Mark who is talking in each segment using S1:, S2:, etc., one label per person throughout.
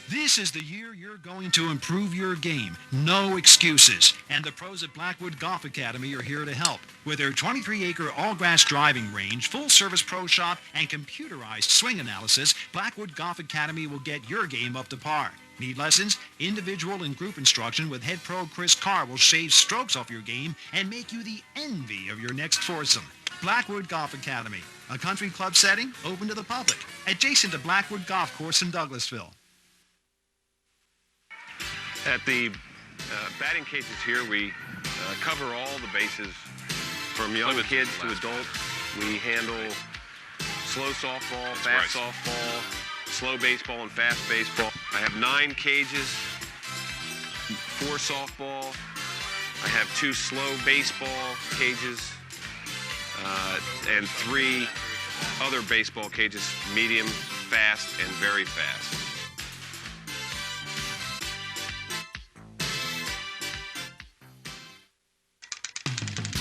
S1: This is the year you're going to improve your game. No excuses. And the pros at Blackwood Golf Academy are here to help. With their 23-acre all-grass driving range, full-service pro shop, and computerized swing analysis, Blackwood Golf Academy will get your game up to par. Need lessons? Individual and group instruction with head pro Chris Carr will shave strokes off your game and make you the envy of your next foursome. Blackwood Golf Academy, a country club setting open to the public, adjacent to Blackwood Golf Course in Douglasville.
S2: At the batting cages here, we cover all the bases from young kids to adults. We handle slow softball, fast softball, slow baseball, and fast baseball. I have 9 cages, 4 softball. I have 2 slow baseball cages, and 3 other baseball cages, medium, fast, and very fast.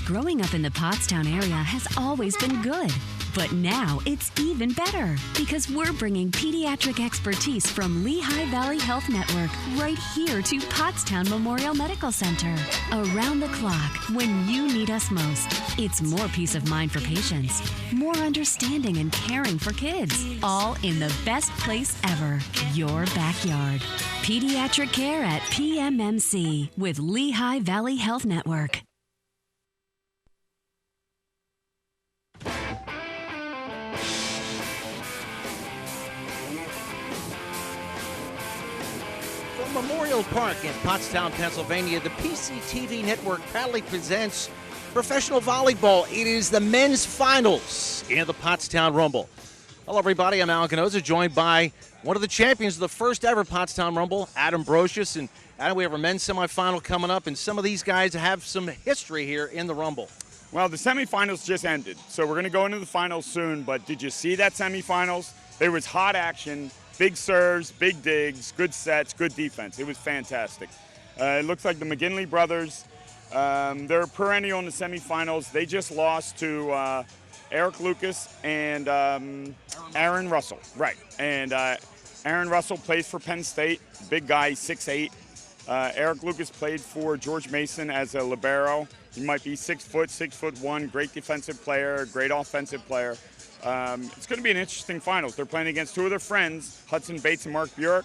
S3: Growing up in the Pottstown area has always been good. But now it's even better because we're bringing pediatric expertise from Lehigh Valley Health Network right here to Pottstown Memorial Medical Center. Around the clock when you need us most. It's more peace of mind for patients, more understanding and caring for kids, all in the best place ever, your backyard. Pediatric care at PMMC with Lehigh Valley Health Network.
S4: Memorial Park in Pottstown, Pennsylvania, the PCTV network proudly presents professional volleyball. It is the men's finals in the Pottstown Rumble. Hello, everybody. I'm Alan Canosa, joined by one of the champions of the first ever Pottstown Rumble, Adam Brocious. And Adam, we have our men's semifinal coming up, and some of these guys have some history here in the Rumble.
S5: Well, the semifinals just ended, so we're going to go into the finals soon. But did you see that semifinals? There was hot action. Big serves, big digs, good sets, good defense. It was fantastic. It looks like the McGinley brothers, they're perennial in the semifinals. They just lost to Eric Lucas and Aaron Russell. Right. And Aaron Russell plays for Penn State, big guy, 6'8". Eric Lucas played for George Mason as a libero. He might be 6 foot, 6'1", great defensive player, great offensive player. It's going to be an interesting finals. They're playing against 2 of their friends, Hudson Bates and Mark Burek.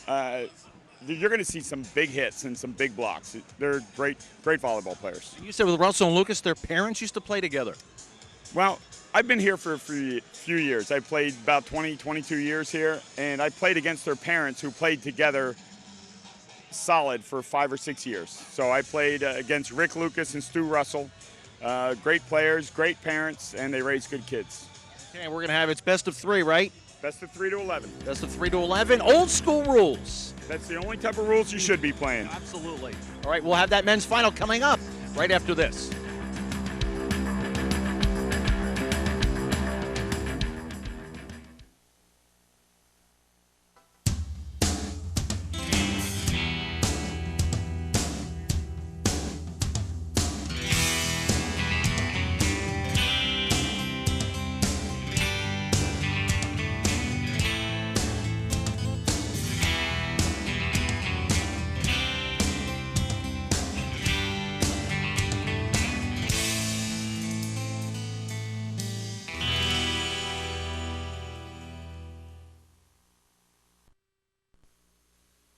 S5: You're going to see some big hits and some big blocks. They're great volleyball players.
S4: You said with Russell and Lucas, their parents used to play together.
S5: Well, I've been here for a few years. I played about 22 years here, and I played against their parents who played together solid for 5 or 6 years. So I played against Rick Lucas and Stu Russell. Great players, great parents, and they raise good kids.
S4: Okay, we're going to have it's best of 3, right?
S5: Best of 3 to 11.
S4: Best of 3 to 11. Old school rules.
S5: That's the only type of rules you should be playing.
S4: Absolutely. All right, we'll have that men's final coming up right after this.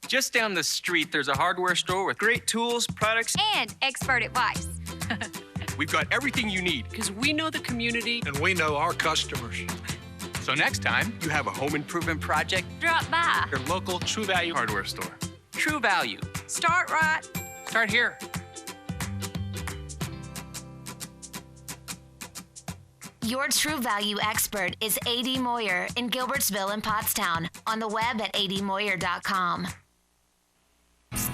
S6: Just down the street, there's a hardware store with great tools, products,
S7: and expert advice.
S6: We've got everything you need because we know the community
S8: and we know our customers.
S6: So next time you have a home improvement project,
S7: drop by
S6: your local True Value hardware store. True Value.
S7: Start right.
S6: Start here.
S9: Your True Value expert is A.D. Moyer in Gilbertsville and Pottstown. On the web at admoyer.com.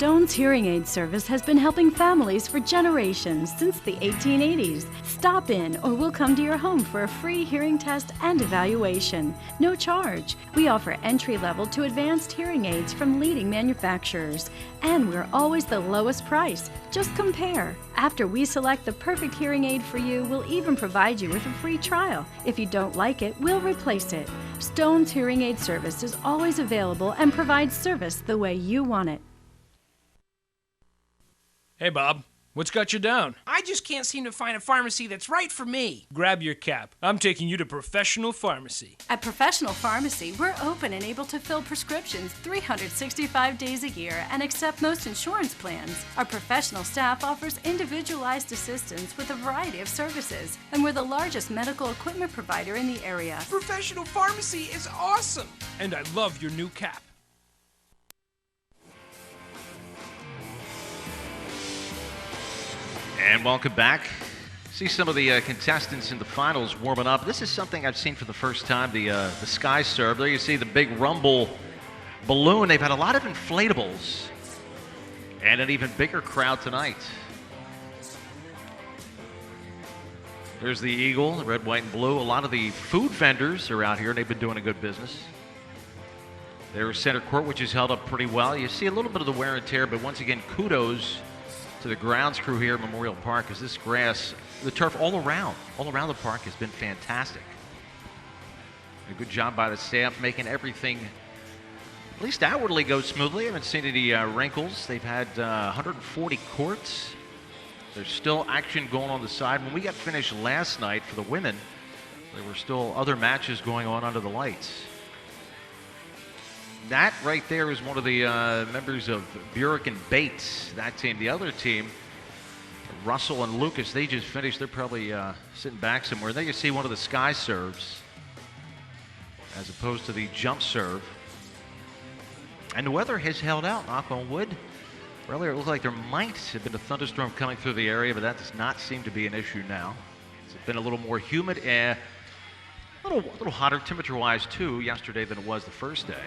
S8: Stone's Hearing Aid Service has been helping families for generations since the 1880s. Stop in or we'll come to your home for a free hearing test and evaluation. No charge. We offer entry-level to advanced hearing aids from leading manufacturers. And we're always the lowest price. Just compare. After we select the perfect hearing aid for you, we'll even provide you with a free trial. If you don't like it, we'll replace it. Stone's Hearing Aid Service is always available and provides service the way you want it.
S10: Hey, Bob. What's got you down?
S11: I just can't seem to find a pharmacy that's right for me.
S10: Grab your cap. I'm taking you to Professional Pharmacy.
S8: At Professional Pharmacy, we're open and able to fill prescriptions 365 days a year and accept most insurance plans. Our professional staff offers individualized assistance with a variety of services, and we're the largest medical equipment provider in the area.
S11: Professional Pharmacy is awesome.
S10: And I love your new cap.
S4: And welcome back. See some of the contestants in the finals warming up. This is something I've seen for the first time, the Sky Serve. There you see the big Rumble balloon. They've had a lot of inflatables and an even bigger crowd tonight. There's the Eagle, the red, white, and blue. A lot of the food vendors are out here, and they've been doing a good business. There's center court, which is held up pretty well. You see a little bit of the wear and tear, but once again, kudos to the grounds crew here at Memorial Park, because this grass, the turf all around the park has been fantastic. A good job by the staff making everything, at least outwardly, go smoothly. I haven't seen any wrinkles. They've had 140 courts. There's still action going on the side. When we got finished last night for the women, there were still other matches going on under the lights. That right there is one of the members of Burek and Bates, that team. The other team, Russell and Lucas, they just finished. They're probably sitting back somewhere. There you see one of the Sky Serves as opposed to the jump serve. And the weather has held out, knock on wood. Earlier it looked like there might have been a thunderstorm coming through the area, but that does not seem to be an issue now. It's been a little more humid and a little hotter temperature-wise too yesterday than it was the first day.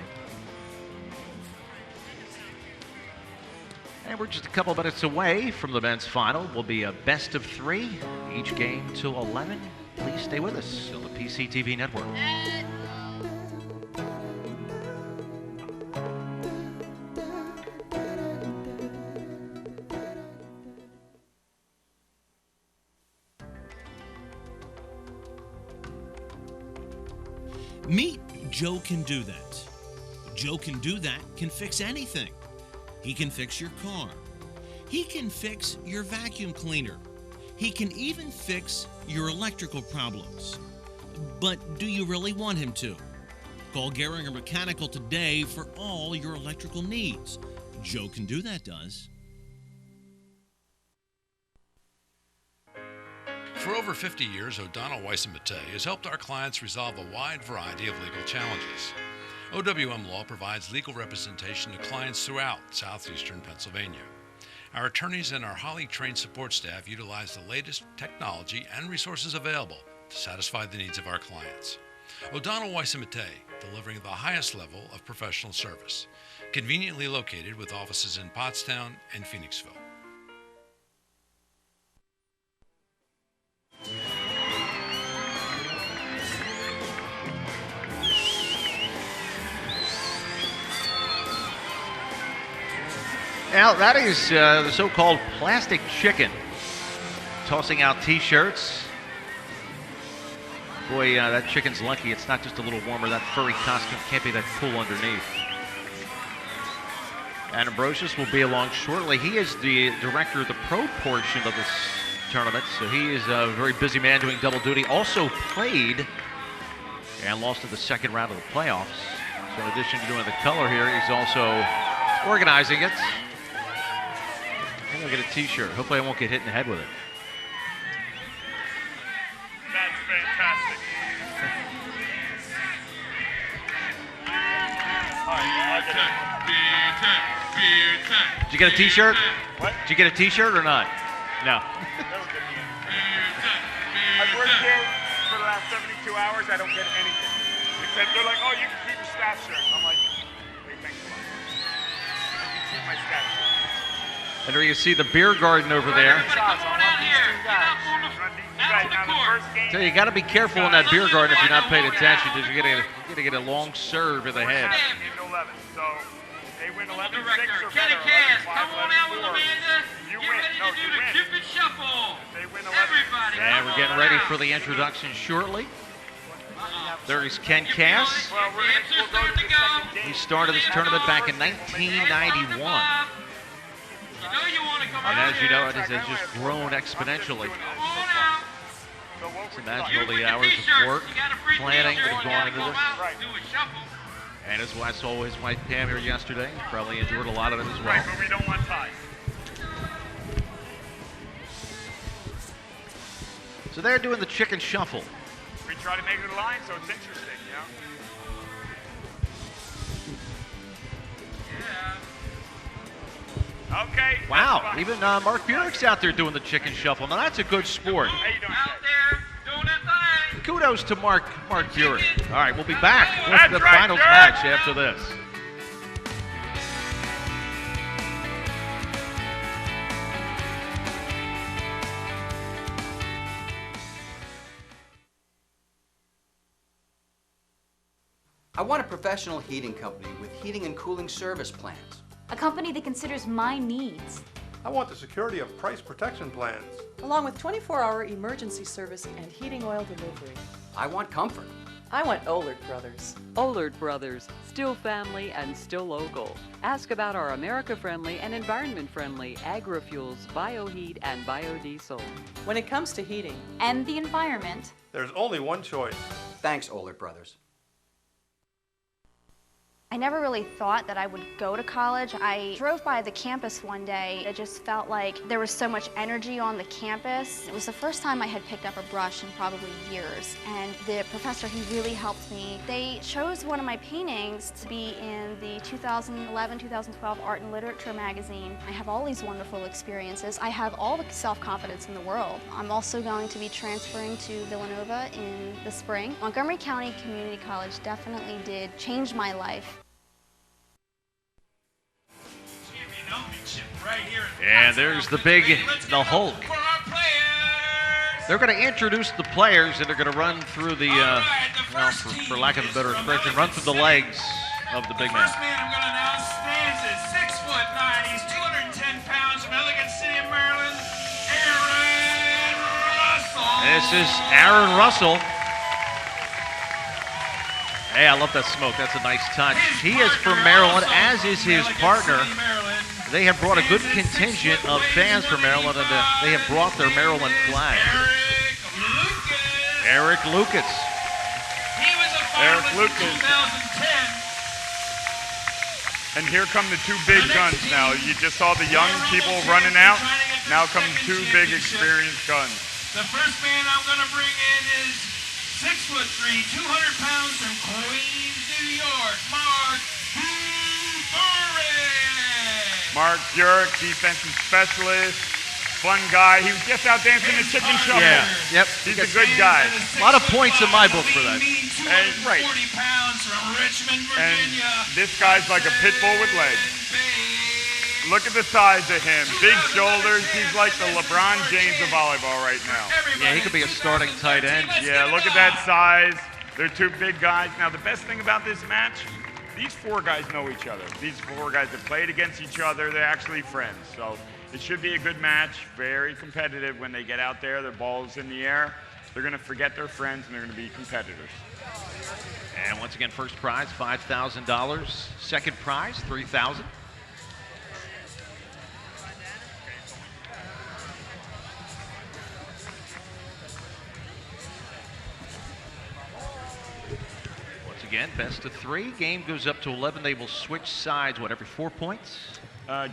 S4: And we're just a couple minutes away from the men's final. Will be a best of 3, each game till 11. Please stay with us on the PCTV network.
S12: Meet Joe Can Do That. Joe Can Do That can fix anything. He can fix your car. He can fix your vacuum cleaner. He can even fix your electrical problems. But do you really want him to? Call Gehringer Mechanical today for all your electrical needs. Joe Can Do That does.
S13: For over 50 years, O'Donnell, Weiss & Mattei has helped our clients resolve a wide variety of legal challenges. OWM Law provides legal representation to clients throughout southeastern Pennsylvania. Our attorneys and our highly trained support staff utilize the latest technology and resources available to satisfy the needs of our clients. O'Donnell, Weiss & Mattei, delivering the highest level of professional service, conveniently located with offices in Pottstown and Phoenixville.
S4: Now, that is the so-called plastic chicken. Tossing out T-shirts. Boy, that chicken's lucky it's not just a little warmer. That furry costume can't be that cool underneath. And Ambrosius will be along shortly. He is the director of the pro portion of this tournament, so he is a very busy man doing double duty. Also played and lost in the second round of the playoffs. So in addition to doing the color here, he's also organizing it. I'll get a T-shirt. Hopefully I won't get hit in the head with it.
S14: That's fantastic.
S4: Did you get a T-shirt?
S14: What?
S4: Did you get a T-shirt or not? No.
S5: I've worked here for the last 72 hours. I don't get anything. Except they're like, oh, you can keep your staff shirt. I'm like, hey, thanks a lot. I can keep my staff shirt.
S4: And there you see the beer garden over there. So you got to be careful in that beer garden if you're not paying attention, because you're going to get a long serve in the head.
S14: 11, so they win 11-6 or
S15: Kenny
S14: better.
S15: Cass, come on out with Amanda.
S14: You
S15: Get
S14: win.
S15: ready
S14: No,
S15: to do
S14: you
S15: the
S14: win.
S15: Cupid Shuffle.
S14: They win 11.
S15: Everybody,
S4: And
S15: come
S4: we're
S15: on
S4: getting ready
S15: out.
S4: for the introduction shortly. There's Ken Cass.
S14: Well, we'll go to the second game.
S4: He started this tournament back in 1991.
S15: You know you want to come
S4: And
S15: out
S4: as you
S15: here.
S4: know, it has just grown exponentially.
S15: Come on out.
S4: Just imagine all the hours of work, planning that have gone into this.
S15: Do a shuffle.
S4: And as I saw his wife Pam here yesterday, probably enjoyed a lot of it as well.
S14: Right, but we don't want ties.
S4: So they're doing the chicken shuffle.
S14: We try to make it a line so it's interesting, you know? Okay.
S4: Wow, even Mark Burek's out there doing the chicken shuffle. Now that's a good sport.
S14: How you doing?
S15: Out there doing that thing.
S4: Kudos to Mark Burek. All right, we'll be back with
S14: That's
S4: the
S14: right,
S4: finals
S14: Burek.
S4: match after this.
S16: I want a professional heating company with heating and cooling service plans.
S17: A company that considers my needs.
S18: I want the security of price protection plans.
S19: Along with 24-hour emergency service and heating oil delivery.
S16: I want comfort.
S19: I want Ollard Brothers.
S20: Ollard Brothers, still family and still local. Ask about our America-friendly and environment-friendly agri-fuels, bioheat, and biodiesel.
S19: When it comes to heating
S17: And the environment.
S18: There's only one choice.
S16: Thanks, Ollard Brothers.
S21: I never really thought that I would go to college. I drove by the campus one day. It just felt like there was so much energy on the campus. It was the first time I had picked up a brush in probably years. And the professor, he really helped me. They chose one of my paintings to be in the 2011-2012 Art and Literature magazine. I have all these wonderful experiences. I have all the self-confidence in the world. I'm also going to be transferring to Villanova in the spring. Montgomery County Community College definitely did change my life.
S4: And there's the Hulk. They're going to introduce the players, and they're going to run through the, well, for lack of a better expression, run through the legs of the big man.
S15: First man I'm going to announce stands at 6'9". He's 210 pounds from Elegant City of Maryland, Aaron Russell.
S4: This is Aaron Russell. Hey, I love that smoke. That's a nice touch. He is from Maryland, as is his partner. They have brought a good contingent of fans from Maryland, and they have brought their Maryland flag. Eric Lucas.
S15: He was a finalist in 2010.
S5: And here come the two big guns now. You just saw the young people running out. Now come two big experienced guns.
S15: The first man I'm going to bring in is 6'3", 200 pounds from Queens, New York, Mark Burek.
S5: Mark Burek, defensive specialist, fun guy. He was just out dancing the chicken shuffle.
S4: Yeah, yep.
S5: He's a good guy.
S4: A lot of points in my book for that.
S5: And, right.
S15: 40 pounds from Richmond,
S5: And
S15: Virginia.
S5: this guy's like a pit bull with legs. Look at the size of him. Big shoulders. He's like the LeBron James of volleyball right now.
S4: Yeah, he could be a starting tight end.
S5: Yeah, look at that size. They're two big guys. Now, the best thing about this match, these four guys know each other. These four guys have played against each other. They're actually friends. So it should be a good match. Very competitive when they get out there. Their ball's in the air. They're going to forget their friends, and they're going to be competitors.
S4: And once again, first prize, $5,000. Second prize, $3,000. Again, best of three. Game goes up to 11. They will switch sides, every 4 points?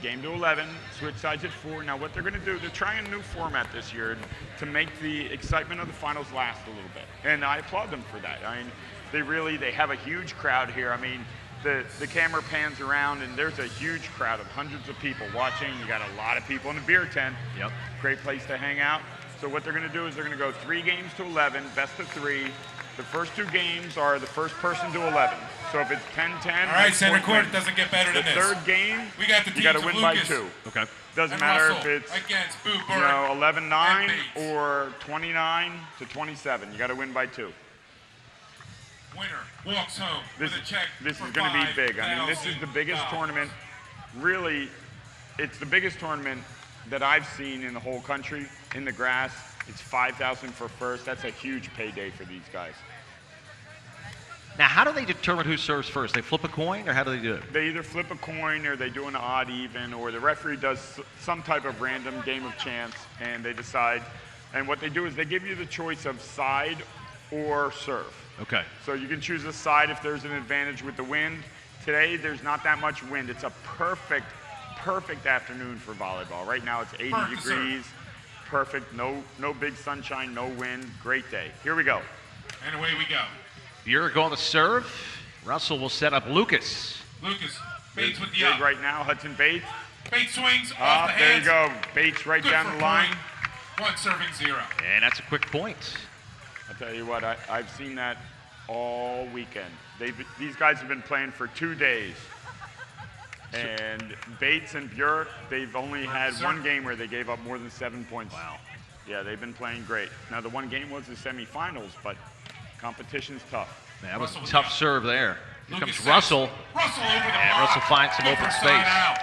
S5: Game to 11, switch sides at 4. Now, what they're going to do, they're trying a new format this year to make the excitement of the finals last a little bit. And I applaud them for that. I mean, they have a huge crowd here. I mean, the camera pans around, and there's a huge crowd of hundreds of people watching. You got a lot of people in the beer tent.
S4: Yep.
S5: Great place to hang out. So what they're going to do is they're going to go 3 games to 11, best of 3. The first 2 games are the first person to 11. So if it's 10-10,
S15: All right, center
S5: point
S15: court,
S5: win.
S15: it doesn't get better than
S5: the
S15: this.
S5: third game,
S15: We got the
S5: you got to
S15: teams of
S5: win by
S15: Lucas
S5: 2.
S2: Okay.
S5: Doesn't
S15: and
S5: matter
S15: Russell
S5: if it's
S15: against Boo
S5: you
S15: Burke
S5: know,
S15: and
S5: 11-9
S15: Bates.
S5: or 29 to 27. You got to win by 2.
S15: Winner walks home with a check.
S5: This
S15: for
S5: is going to be big. I mean, this is the biggest
S15: $5,000.
S5: tournament. Really, it's the biggest tournament that I've seen in the whole country in the grass. It's $5,000 for first. That's a huge payday for these guys.
S4: Now, how do they determine who serves first? They flip a coin, or how do they do it?
S5: They either flip a coin, or they do an odd even, or the referee does some type of random game of chance, and they decide. And what they do is they give you the choice of side or serve.
S4: Okay.
S5: So you can choose a side if there's an advantage with the wind. Today, there's not that much wind. It's a perfect afternoon for volleyball. Right now, it's 80 degrees. Perfect. No big sunshine, no wind. Great day. Here we go.
S15: And away we go.
S4: You're going to serve. Russell will set up Lucas.
S15: Lucas, Bates with the
S5: Big
S15: up.
S5: right now. Hudson Bates.
S15: Bates swings off the
S5: There
S15: hands.
S5: you go. Bates right
S15: Good
S5: down
S15: for
S5: the line.
S15: point. 1 serving 0.
S4: And that's a quick point.
S5: I'll tell you what, I've seen that all weekend. These guys have been playing for 2 days. And Bates and Björk, they've only had one game where they gave up more than 7 points.
S4: Wow.
S5: Yeah, they've been playing great. Now, the one game was the semifinals, but competition's tough.
S4: That was a tough serve there. Here
S15: Lucas
S4: comes Russell.
S15: Russell over the
S4: And
S15: block.
S4: Russell finds some
S15: Good
S4: open
S15: for
S4: space.
S15: side out.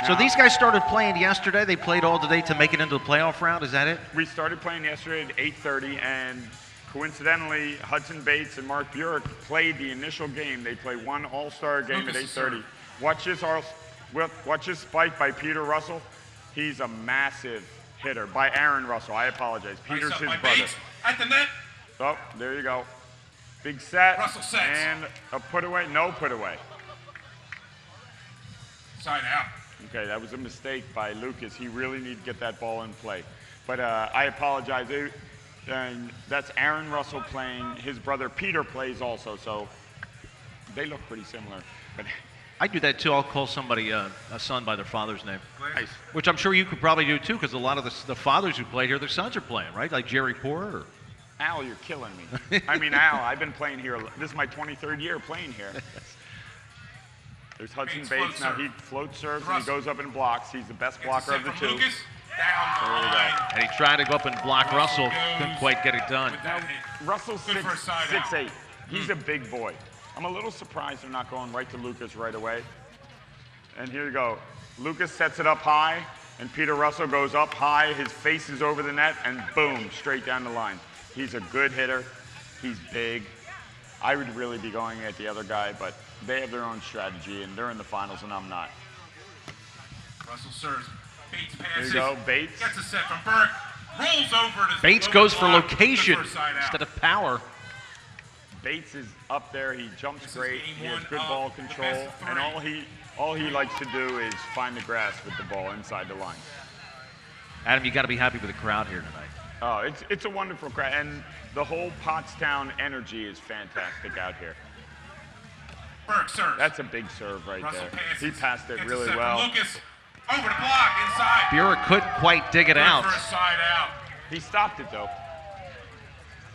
S4: So these guys started playing yesterday. They played all today to make it into the playoff round. Is that it?
S5: We started playing yesterday at 8:30, and coincidentally, Hudson Bates and Mark Björk played the initial game. They play one all-star game at 8:30. Watch this spike by Peter Russell. He's a massive hitter by Aaron Russell. I apologize. Peter's his brother.
S15: Bates at the net.
S5: Oh, there you go. Big set.
S15: Russell sets.
S5: And a put away. No put away.
S15: Side out.
S5: Okay, that was a mistake by Lucas. He really needed to get that ball in play. But I apologize. And that's Aaron Russell playing. His brother Peter plays also, so they look pretty similar. But
S4: I do that too. I'll call somebody a son by their father's name.
S5: nice.
S4: Which I'm sure you could probably do too, because a lot of the fathers who play here, their sons are playing, right? Like Jerry Porter.
S5: Al, you're killing me. I mean, Al, I've been playing here. This is my 23rd year playing here. There's Hudson Bates. Now he float serves and he goes up and blocks. He's the best blocker of the two.
S15: Lucas, down the line.
S4: And he tried to go up and block Russell. Couldn't quite get it done.
S5: Now, Russell's
S15: Good for a side out.
S5: 6'8". He's a big boy. I'm a little surprised they're not going right to Lucas right away. And here you go. Lucas sets it up high, and Peter Russell goes up high. His face is over the net, and boom, straight down the line. He's a good hitter. He's big. I would really be going at the other guy, but they have their own strategy, and they're in the finals, and I'm not.
S15: Russell serves. Bates
S5: There
S15: passes.
S5: you go, Bates.
S15: Gets a set from Burke. Rolls over to
S4: Bates goes for location instead of power.
S5: Bates is up there. He jumps great.
S15: game
S5: He has
S15: one
S5: good
S15: of
S5: ball
S15: the
S5: control,
S15: best of
S5: and
S15: three.
S5: all he likes to do is find the grass with the ball inside the line.
S4: Adam, you got to be happy with the crowd here tonight.
S5: Oh, it's a wonderful crowd, and the whole Pottstown energy is fantastic out here.
S15: Burke serves.
S5: That's a big serve right
S15: Russell
S5: there.
S15: passes.
S5: He passed it
S15: Gets a
S5: really
S15: set from
S5: well.
S15: Lucas over the block inside.
S4: Bureau couldn't quite dig it
S15: Good
S4: out.
S15: for a side out.
S5: He stopped it though.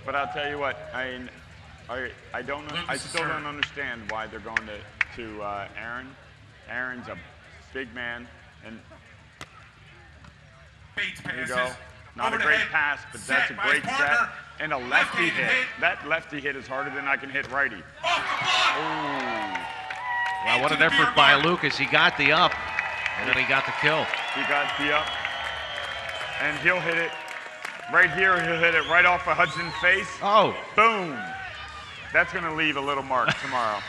S5: But I'll tell you what, I don't know. I
S15: Lucas is
S5: still don't
S15: serving.
S5: understand why they're going to Aaron. Aaron's a big man, and
S15: Bates
S5: there you
S15: passes.
S5: go. Not
S15: Over
S5: a
S15: the
S5: great
S15: head.
S5: pass, but
S15: Set
S5: that's a
S15: by
S5: great
S15: his
S5: set.
S15: partner.
S5: And a lefty
S15: Left-handed
S5: hit.
S15: hit.
S5: That lefty hit is harder than I can hit righty.
S15: Off the block.
S5: Ooh.
S4: Well, what
S15: Into
S4: an
S15: the
S4: effort
S15: beer
S4: by
S15: bar.
S4: Lucas. He got the up, and then he got the kill.
S5: He got the up. And he'll hit it. Right here, he'll hit it right off of Hudson's face.
S4: Oh.
S5: Boom. That's going to leave a little mark tomorrow.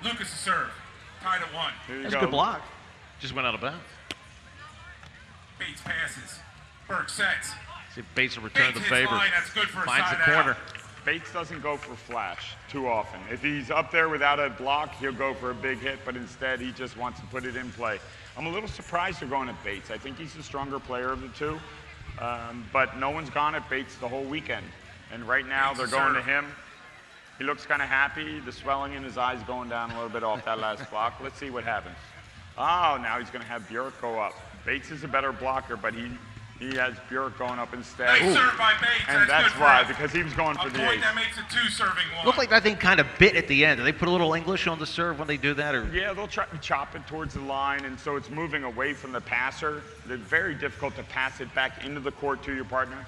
S15: Lucas to serve. Tied at 1.
S5: Here you
S4: That's
S5: go.
S4: a good block. Just went out of bounds.
S15: Bates passes. Burke sets.
S4: See if Bates will return
S15: Bates
S4: the
S15: hits
S4: favor.
S15: line. That's good for a
S4: Finds the
S15: side
S4: corner.
S15: out.
S5: Bates doesn't go for flash too often. If he's up there without a block, he'll go for a big hit, but instead he just wants to put it in play. I'm a little surprised they're going at Bates. I think he's the stronger player of the two, but no one's gone at Bates the whole weekend. And right now
S15: Bates
S5: they're
S15: is
S5: going to
S15: serve.
S5: him. He looks kind of happy. The swelling in his eyes going down a little bit off that last block. Let's see what happens. Oh, now he's going to have Björk go up. Bates is a better blocker, but He has Bjork going up instead.
S15: Nice serve by Bates.
S5: And that's
S15: good
S5: why,
S15: for
S5: because he was going for
S15: a
S5: the
S15: point
S5: ace.
S15: that makes it 2 serving 1.
S4: Looked like that thing kind of bit at the end. Do they put a little English on the serve when they do that? Or?
S5: Yeah, they'll try to chop it towards the line, and so it's moving away from the passer. It's very difficult to pass it back into the court to your partner.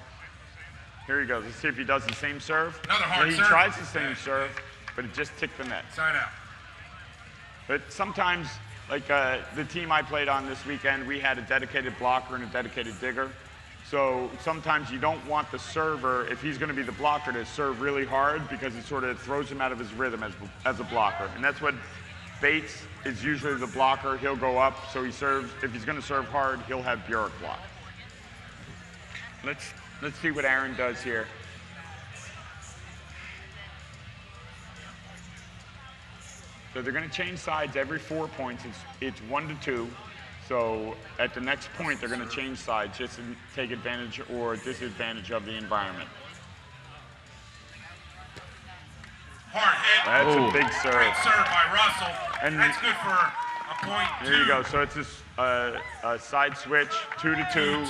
S5: Here he goes. Let's see if he does the same serve.
S15: Another hard
S5: He
S15: serve.
S5: tries the same serve, but it just ticked the net.
S15: Side out.
S5: But sometimes, like the team I played on this weekend, we had a dedicated blocker and a dedicated digger. So sometimes you don't want the server, if he's going to be the blocker, to serve really hard because it sort of throws him out of his rhythm as a blocker. And that's what Bates is usually the blocker. He'll go up, so he serves. If he's going to serve hard, he'll have Bjork block. Let's see what Aaron does here. So they're going to change sides every 4 points. It's 1 to 2. So at the next point, they're going to change sides just to take advantage or disadvantage of the environment.
S15: Hard hit.
S5: That's a big serve.
S15: Great serve by Russell.
S5: And
S15: that's good for a point.
S5: There you go. So it's a side switch, 2 to 2.
S15: 2 at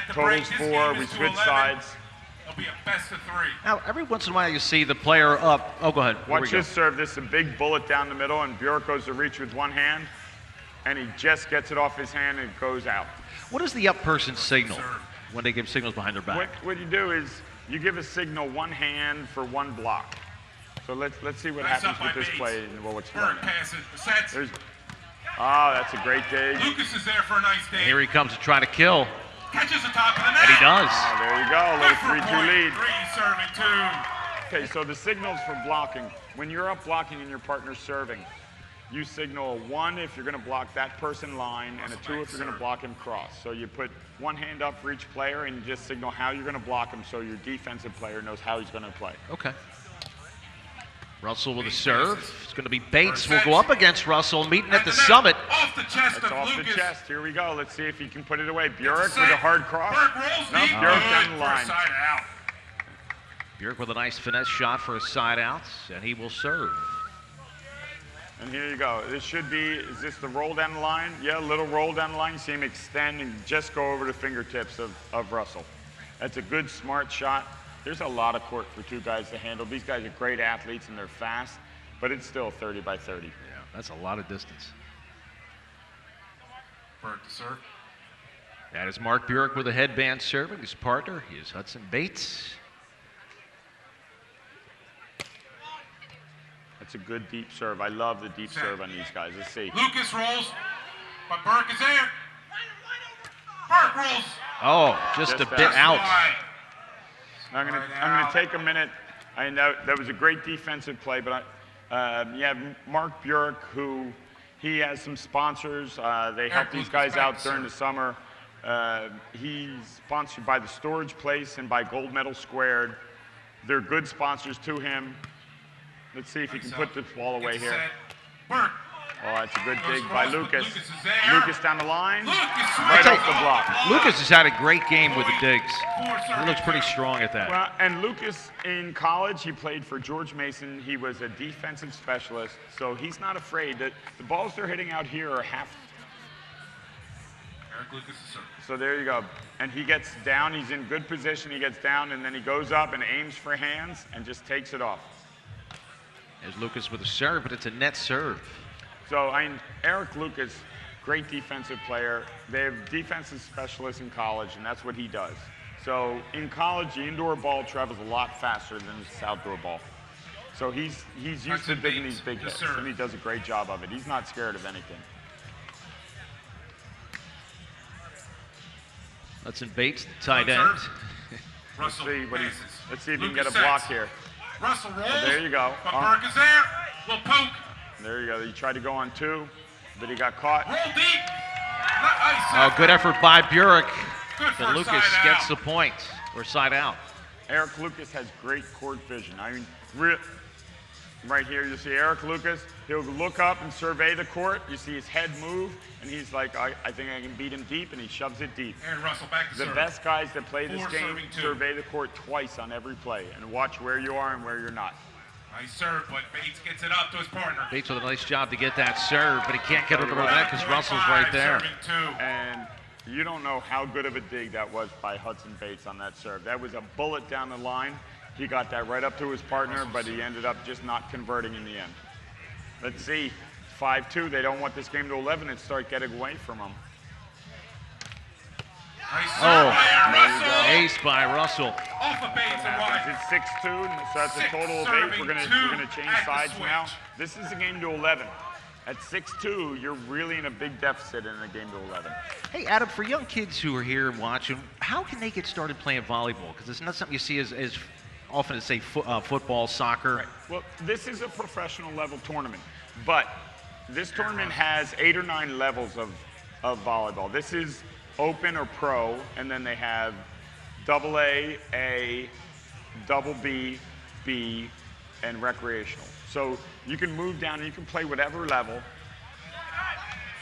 S15: the
S5: Totals
S15: break. This
S5: 4.
S15: game
S5: We
S15: is to
S5: switch
S15: 11.
S5: sides.
S15: It'll be a best of 3.
S4: Now, every once in a while you see the player up. Oh, go ahead.
S5: Watch this serve. This is a big bullet down the middle, and Bjork goes to reach with one hand, and he just gets it off his hand and it goes out.
S4: What is the up person signal when they give signals behind their back?
S5: What you do is you give a signal one hand for one block. So let's see what happens with this play and what it's
S15: Bird passes. Sets.
S5: That's a great dig.
S15: Lucas is there for a nice dig.
S4: Here he comes to try to kill.
S15: Catches the top of the net.
S4: And he does.
S5: Oh, there you go. A little 3-2 lead.
S15: 3 serving 2.
S5: Okay, so the signals for blocking. When you're up blocking and your partner's serving, you signal a 1 if you're going to block that person line and a 2 if you're going to block him cross. So you put one hand up for each player and you just signal how you're going to block him so your defensive player knows how he's going to play.
S4: Okay. Russell with a serve. It's going to be Bates. Will go up against Russell, meeting at the summit.
S15: Off the chest
S5: That's
S15: of
S5: off
S15: Lucas.
S5: the chest. Here we go. Let's see if he can put it away. Bjork with a hard cross. No, Bjork down the line.
S15: Side out.
S4: Bjork with a nice finesse shot for a side out, and he will serve.
S5: And here you go. This should be, is this the roll down the line? Yeah, a little roll down the line. You see him extend and just go over the fingertips of Russell. That's a good, smart shot. There's a lot of court for 2 guys to handle. These guys are great athletes and they're fast, but it's still 30 by 30.
S4: Yeah, that's a lot of distance.
S15: Bird to serve.
S4: That is Mark Bjork with a headband serving. His partner is Hudson Bates.
S5: That's a good deep serve. I love the deep serve on these guys. Let's see.
S15: Lucas rolls, but Burke is there. Burke rolls.
S4: Oh, just a bit out.
S5: I'm gonna take a minute. I know that was a great defensive play, but you have Mark Bjork, who he has some sponsors. They help these guys out during the summer. He's sponsored by the Storage Place and by Gold Medal Squared. They're good sponsors to him. Let's see if he can put this ball away here.
S15: Burke.
S5: Oh, that's a good dig by Lucas.
S15: Lucas is there.
S5: Lucas down the line.
S15: Lucas
S5: Right off the block.
S4: Lucas has had a great game with the digs. He looks pretty strong at that.
S5: Well, and Lucas in college, he played for George Mason. He was a defensive specialist, so he's not afraid. The balls they're hitting out here are half.
S15: Eric Lucas is serving.
S5: So there you go. And he gets down. He's in good position. He gets down, and then he goes up and aims for hands and just takes it off.
S4: There's Lucas with a serve, but it's a net serve.
S5: So Eric Lucas, great defensive player. They have defensive specialists in college, and that's what he does. So in college, the indoor ball travels a lot faster than this outdoor ball. So he's used to digging these big hits, and he does a great job of it. He's not scared of anything.
S4: Hudson Bates, the tight end.
S5: Let's see if he can get a
S15: Lucas
S5: block
S15: sets.
S5: here.
S15: Russell rolls.
S5: Oh, there you go.
S15: But Burke is there. Little poke.
S5: There you go. He tried to go on 2, but he got caught.
S15: Roll deep.
S4: Oh, good effort by Bjork.
S15: Good for
S4: But
S15: a
S4: Lucas
S15: side
S4: gets
S15: out.
S4: the point, or side out.
S5: Eric Lucas has great court vision. I mean, right here you see Eric Lucas. He'll look up and survey the court. You see his head move, and he's like, I think I can beat him deep, and he shoves it deep.
S15: And Russell back to
S5: The
S15: serve.
S5: best guys that play this
S15: 4
S5: game
S15: serving 2.
S5: survey the court twice on every play and watch where you are and where you're not.
S15: Nice serve, but Bates gets it up to his partner.
S4: Bates with a nice job to get that serve, but he can't get it over the net because Russell's right there.
S5: And You don't know how good of a dig that was by Hudson Bates on that serve. That was a bullet down the line. He got that right up to his partner, but he ended up just not converting in the end. Let's see. 5-2. They don't want this game to 11 and start getting away from them.
S4: Ace by Russell.
S15: Off of Bates and wide.
S5: It's 6-2, so that's a total of 8. We're gonna change sides now. This is a game to 11. At 6-2, you're really in a big deficit in a game to 11.
S4: Hey, Adam, for young kids who are here watching, how can they get started playing volleyball? Because it's not something you see as often as, say, football, soccer.
S5: Right. Well, this is a professional level tournament, but this tournament has 8 or 9 levels of volleyball. This is open or pro, and then they have AA, A, double B, B, and recreational. So you can move down and you can play whatever level.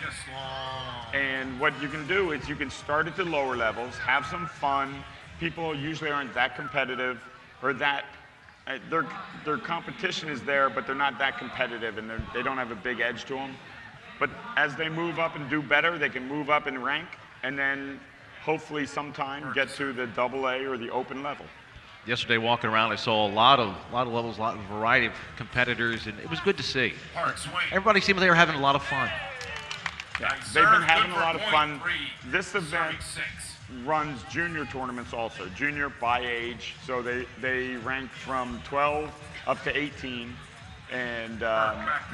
S15: Just long.
S5: And what you can do is you can start at the lower levels, have some fun. People usually aren't that competitive, or that their competition is there, but they're not that competitive, and they don't have a big edge to them. But as they move up and do better, they can move up in rank, and then hopefully sometime get to the AA or the open level.
S4: Yesterday, walking around, I saw a lot of levels, a lot of variety of competitors, and it was good to see. Everybody seemed they were having a lot of fun.
S5: Yeah, they've been having a lot of fun. This event runs junior tournaments also, junior by age. So they rank from 12 up to 18, and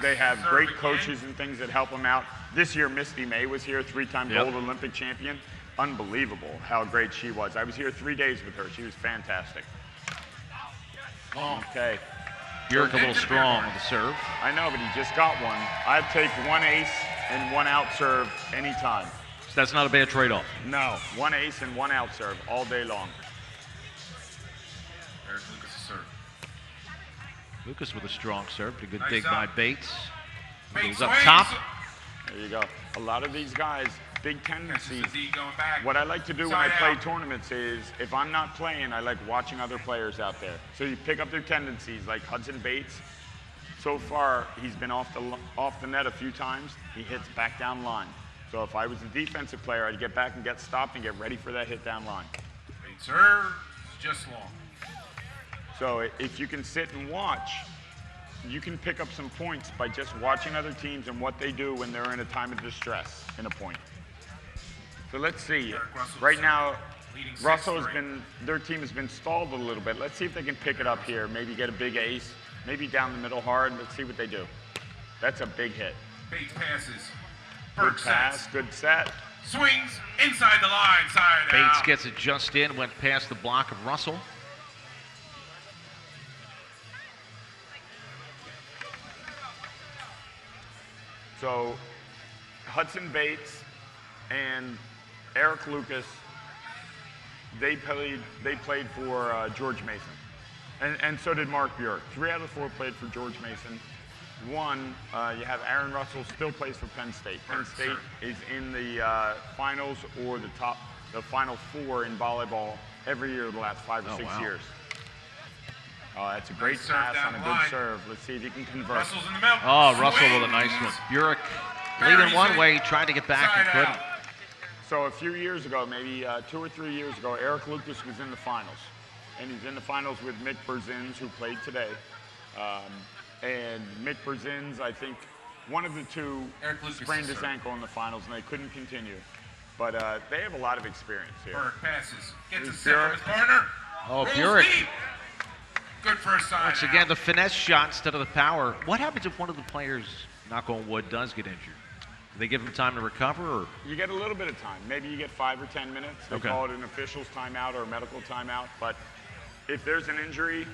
S5: they have great coaches and things that help them out. This year, Misty May was here, 3-time gold Olympic champion. Unbelievable how great she was. I was here 3 days with her. She was fantastic. Okay.
S4: Bjork a little strong on the serve.
S5: I know, but he just got one. I'd take 1 ace and 1 out serve anytime.
S4: So that's not a bad trade-off.
S5: No, 1 ace and 1 out serve all day long.
S15: Eric Lucas' serve.
S4: Lucas with a strong serve. A good
S15: Nice
S4: dig
S15: up.
S4: by Bates.
S15: Bates
S4: Goes up
S15: swings.
S4: top.
S5: There you go. A lot of these guys, big tendencies.
S15: Catches the D going back.
S5: What I like to do when I
S15: Side
S5: play
S15: out.
S5: tournaments is, if I'm not playing, I like watching other players out there. So you pick up their tendencies, like Hudson Bates. So far, he's been off the net a few times. He hits back down line. So if I was a defensive player, I'd get back and get stopped and get ready for that hit down line.
S15: Bates serve, just long.
S5: So if you can sit and watch, you can pick up some points by just watching other teams and what they do when they're in a time of distress in a point. So let's see. Right now, Russell their team has been stalled a little bit. Let's see if they can pick it up here. Maybe get a big ace. Maybe down the middle hard. Let's see what they do. That's a big hit.
S15: Bates passes.
S5: Good
S15: Burke
S5: pass,
S15: sets.
S5: good set.
S15: Swings inside the line, side
S4: Bates
S15: out.
S4: gets it just in, went past the block of Russell.
S5: So Hudson Bates and Eric Lucas, they played for George Mason. And so did Mark Bjork. 3 out of 4 played for George Mason. 1, you have Aaron Russell, still plays for Penn State. Penn State is in the finals or the Final 4 in volleyball every year the last 5 or 6 years. Oh, that's a great pass on a good serve. Let's see if he can convert.
S15: Russell's in the middle.
S4: Oh, Russell with a nice one. Bjork leading one way, tried to get back and couldn't.
S5: So a few years ago, maybe 2 or 3 years ago, Eric Lucas was in the finals. And he's in the finals with Mick Berzins, who played today. And Mick Berzins, I think, one of the two sprained his ankle in the finals, and they couldn't continue. But they have a lot of experience here.
S15: Burke passes. Gets a
S5: Here's
S15: set from his partner.
S4: Oh,
S15: Rolls
S4: Bjork.
S15: deep. Good first side.
S4: Once again, the finesse shot instead of the power. What happens if one of the players, knock on wood, does get injured? Do they give him time to recover? Or?
S5: You get a little bit of time. Maybe you get 5 or 10 minutes. They call it an official's timeout or a medical timeout. But if there's an injury,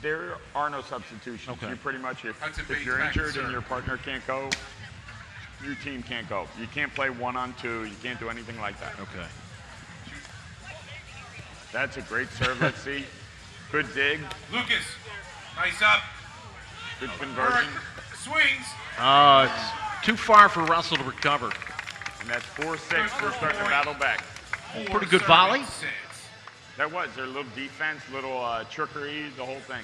S5: there are no substitutions. You pretty much, if you're injured and your partner can't go, your team can't go. You can't play 1-on-2. You can't do anything like that.
S4: Okay.
S5: That's a great serve. Let's see. Good dig.
S15: Lucas, nice up.
S5: Good conversion.
S15: Burke swings.
S4: Oh, it's too far for Russell to recover.
S5: And that's 4-6. They're starting to battle back.
S4: Pretty good volley.
S5: That was. Their little defense, little trickery, the whole thing.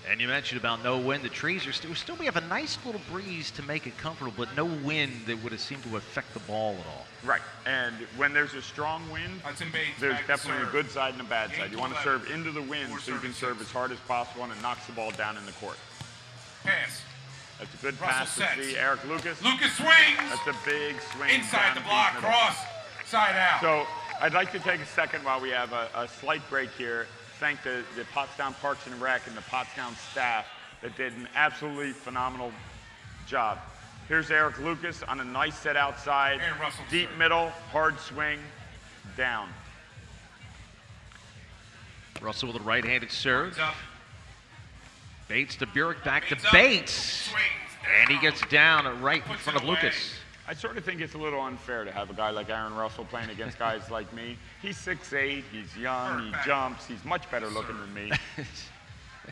S4: And you mentioned about no wind. The trees are still we have a nice little breeze to make it comfortable, but no wind that would have seemed to affect the ball at all.
S5: Right, and when there's a strong wind, there's definitely a good side and a bad side. You want to serve into the wind so you can serve as hard as possible and it knocks the ball down in the court.
S15: Pass.
S5: That's a good
S15: Russell
S5: pass to
S15: sets.
S5: see Eric Lucas.
S15: Lucas swings.
S5: That's a big swing.
S15: Inside
S5: down
S15: the block,
S5: deep middle.
S15: cross, side out.
S5: So I'd like to take a second while we have a slight break here. Thank the Pottstown Parks and Rec and the Pottstown staff that did an absolutely phenomenal job. Here's Eric Lucas on a nice set outside, deep middle, hard swing, down.
S4: Russell with a right-handed serve. Bates to Burek, back to Bates. And he gets down right in front of Lucas.
S5: I sort of think it's a little unfair to have a guy like Aaron Russell playing against guys like me. He's 6'8", he's young, he jumps, he's much better looking than me.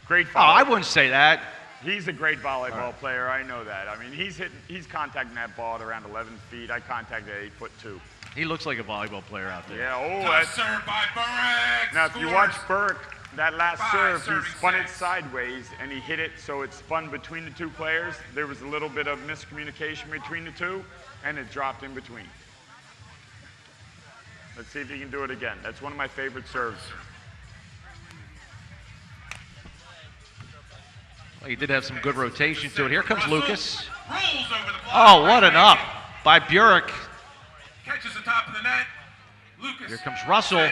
S5: Great volleyball.
S4: I wouldn't say that.
S5: He's a great volleyball player, I know that. I mean, he's contacting that ball at around 11 feet. I contacted at 8'2".
S4: He looks like a volleyball player out there.
S5: Yeah, that's
S15: served by Burek.
S5: Now, if you watch Burke, that last serve, he spun it sideways and he hit it so it spun between the two players. There was a little bit of miscommunication between the two, and it dropped in between. Let's see if he can do it again. That's one of my favorite serves.
S4: Well, he did have some good rotation to it. Here comes Lucas.
S15: Rolls over the block.
S4: Oh, what an up by Burek.
S15: Catches the top of the net. Lucas.
S4: Here comes Russell.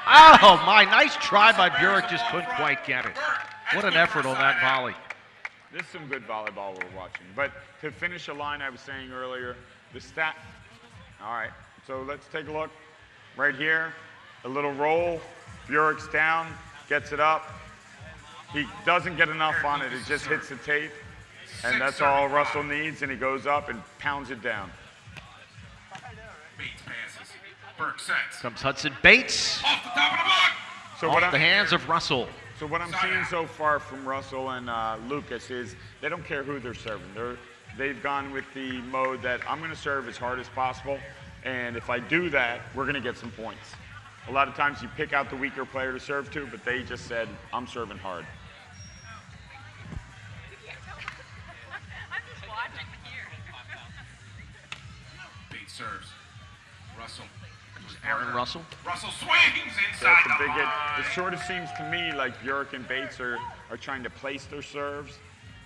S4: Oh, my, nice try by Burek, just couldn't quite get it. What an effort on that volley.
S5: This is some good volleyball we're watching. But to finish a line I was saying earlier, the stat. All right, so let's take a look. Right here, a little roll. Burek's down, gets it up. He doesn't get enough on it. It just hits the tape. And that's all Russell needs, and he goes up and pounds it down.
S15: Bates passes. Burke sets.
S4: Comes Hudson Bates.
S15: Off the top of the block.
S5: So
S4: Off the hands of Russell.
S5: So what I'm seeing so far from Russell and Lucas is they don't care who they're serving. They've gone with the mode that I'm going to serve as hard as possible, and if I do that, we're going to get some points. A lot of times you pick out the weaker player to serve to, but they just said, I'm serving hard.
S15: Bates serves. Russell.
S4: Aaron Russell.
S15: Russell swings inside
S5: That's a
S15: the
S5: big hit.
S15: line.
S5: It sort of seems to me like Burek and Bates are trying to place their serves,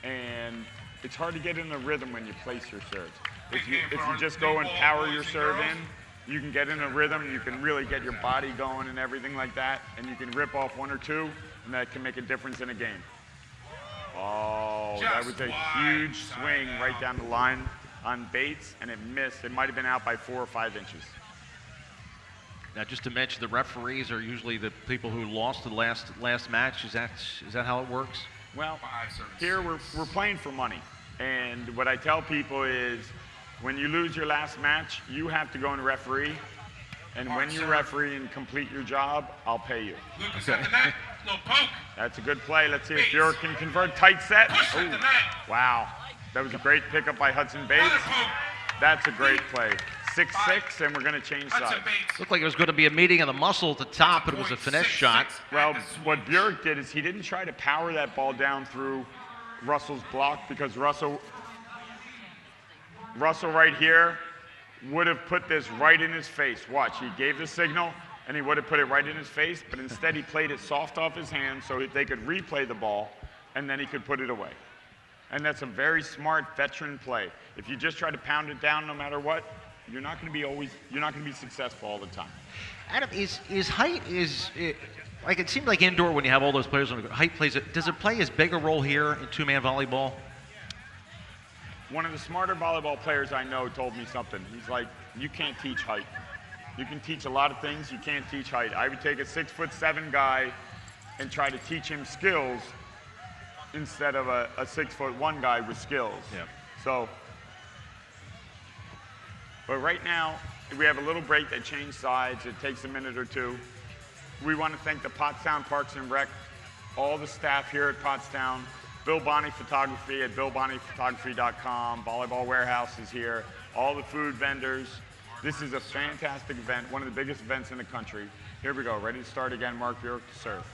S5: and it's hard to get in the rhythm when you place your serves. If you just go and power your serve in, you can get in a rhythm, you can really get your body going and everything like that, and you can rip off one or two, and that can make a difference in a game. Oh, that was a huge swing right down the line on Bates, and it missed. It might have been out by 4 or 5 inches.
S4: Now, just to mention, the referees are usually the people who lost the last match. Is that how it works?
S5: Well, here we're playing for money, and what I tell people is, when you lose your last match, you have to go and referee, and when you referee and complete your job, I'll pay you.
S15: Lucas at the net. No poke.
S5: That's a good play. Let's see if Burek can convert. Tight set.
S15: Push at the net.
S5: Wow, that was a great pickup by Hudson Bates. That's a great play. 6'6", and we're going to change sides.
S4: Looked like it was going to be a meeting of the muscle at the top, but it was a finesse shot.
S5: Well, what Burek did is he didn't try to power that ball down through Russell's block, because Russell right here would have put this right in his face. Watch, he gave the signal, and he would have put it right in his face, but instead he played it soft off his hand so they could replay the ball, and then he could put it away. And that's a very smart veteran play. If you just try to pound it down no matter what, you're not going to be successful all the time.
S4: Adam, is height like it seemed like indoor when you have all those players on the height plays. Does it play as big a role here in two-man volleyball?
S5: One of the smarter volleyball players I know told me something. He's like, you can't teach height. You can teach a lot of things. You can't teach height. I would take a 6'7" guy and try to teach him skills instead of a 6'1" guy with skills.
S4: Yeah.
S5: So. But right now, we have a little break. They change sides. It takes a minute or two. We want to thank the Pottstown Parks and Rec, all the staff here at Pottstown, Bill Bonney Photography at billbonneyphotography.com, Volleyball Warehouse is here, all the food vendors. This is a fantastic event, one of the biggest events in the country. Here we go. Ready to start again. Mark Burek to serve.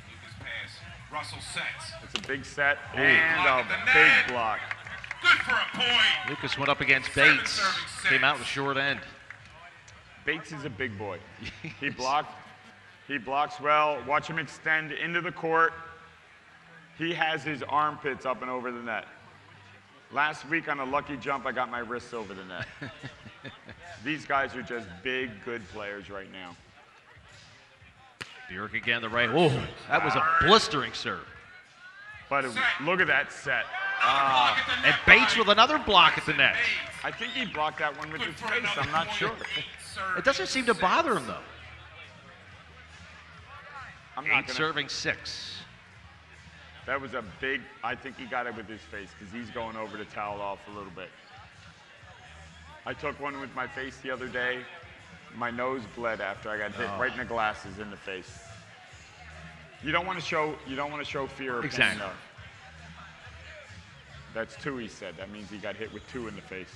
S15: Lucas pass. Russell sets.
S14: It's a big set and a big block.
S15: Good for a point.
S4: Lucas went up against Bates. Came out with short end.
S14: Bates is a big boy. He blocked. He blocks well. Watch him extend into the court. He has his armpits up and over the net. Last week on a lucky jump, I got my wrists over the net. These guys are just big, good players right now.
S4: Bjork again, the right. Oh, that was a blistering serve.
S14: But look at that set.
S4: And Bates with another block at the net.
S14: I think he blocked that one with his face. I'm not sure.
S4: It doesn't seem to bother him, though.
S14: I'm not
S4: 8 serving 6.
S14: That was a big, I think he got it with his face because he's going over to towel off a little bit. I took one with my face the other day. My nose bled after I got hit right in the glasses in the face. You don't want to show fear or pain, though. That's 2, he said. That means he got hit with 2 in the face.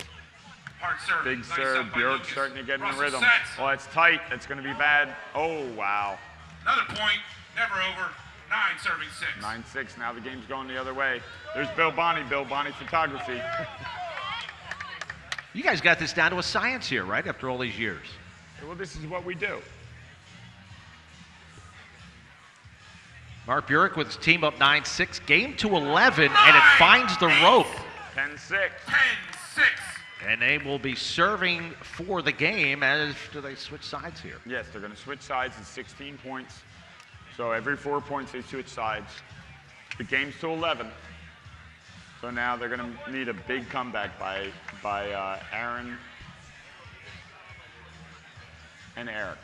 S14: Big serve. Bjork starting to get in the rhythm. Oh, it's tight. It's going to be bad. Oh, wow.
S15: Another point. Never over. 9 serving 6.
S14: 9-6. Now the game's going the other way. There's Bill Bonney Photography.
S4: You guys got this down to a science here, right? After all these years.
S14: Well, this is what we do.
S4: Mark Bjork with his team up 9-6. Game to 11, and it finds the rope.
S14: 10-6.
S15: 10-6.
S4: And they will be serving for the game. As do they switch sides here?
S14: Yes, they're going to switch sides. It's 16 points. So every 4 points, they switch sides. The game's to 11. So now they're going to need a big comeback by Aaron and Eric.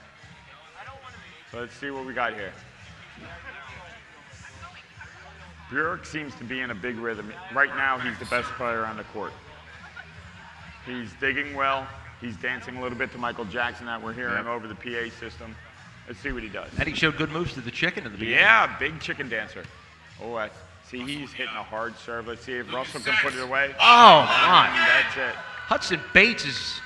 S14: So let's see what we got here. Bjork seems to be in a big rhythm. Right now, he's the best player on the court. He's digging well. He's dancing a little bit to Michael Jackson that we're hearing over the PA system. Let's see what he does.
S4: And he showed good moves to the chicken in the beginning.
S14: Yeah, big chicken dancer. Oh, I see he's hitting a hard serve. Let's see if Russell can put it away.
S4: Oh, my.
S14: That's it.
S4: Hudson Bates has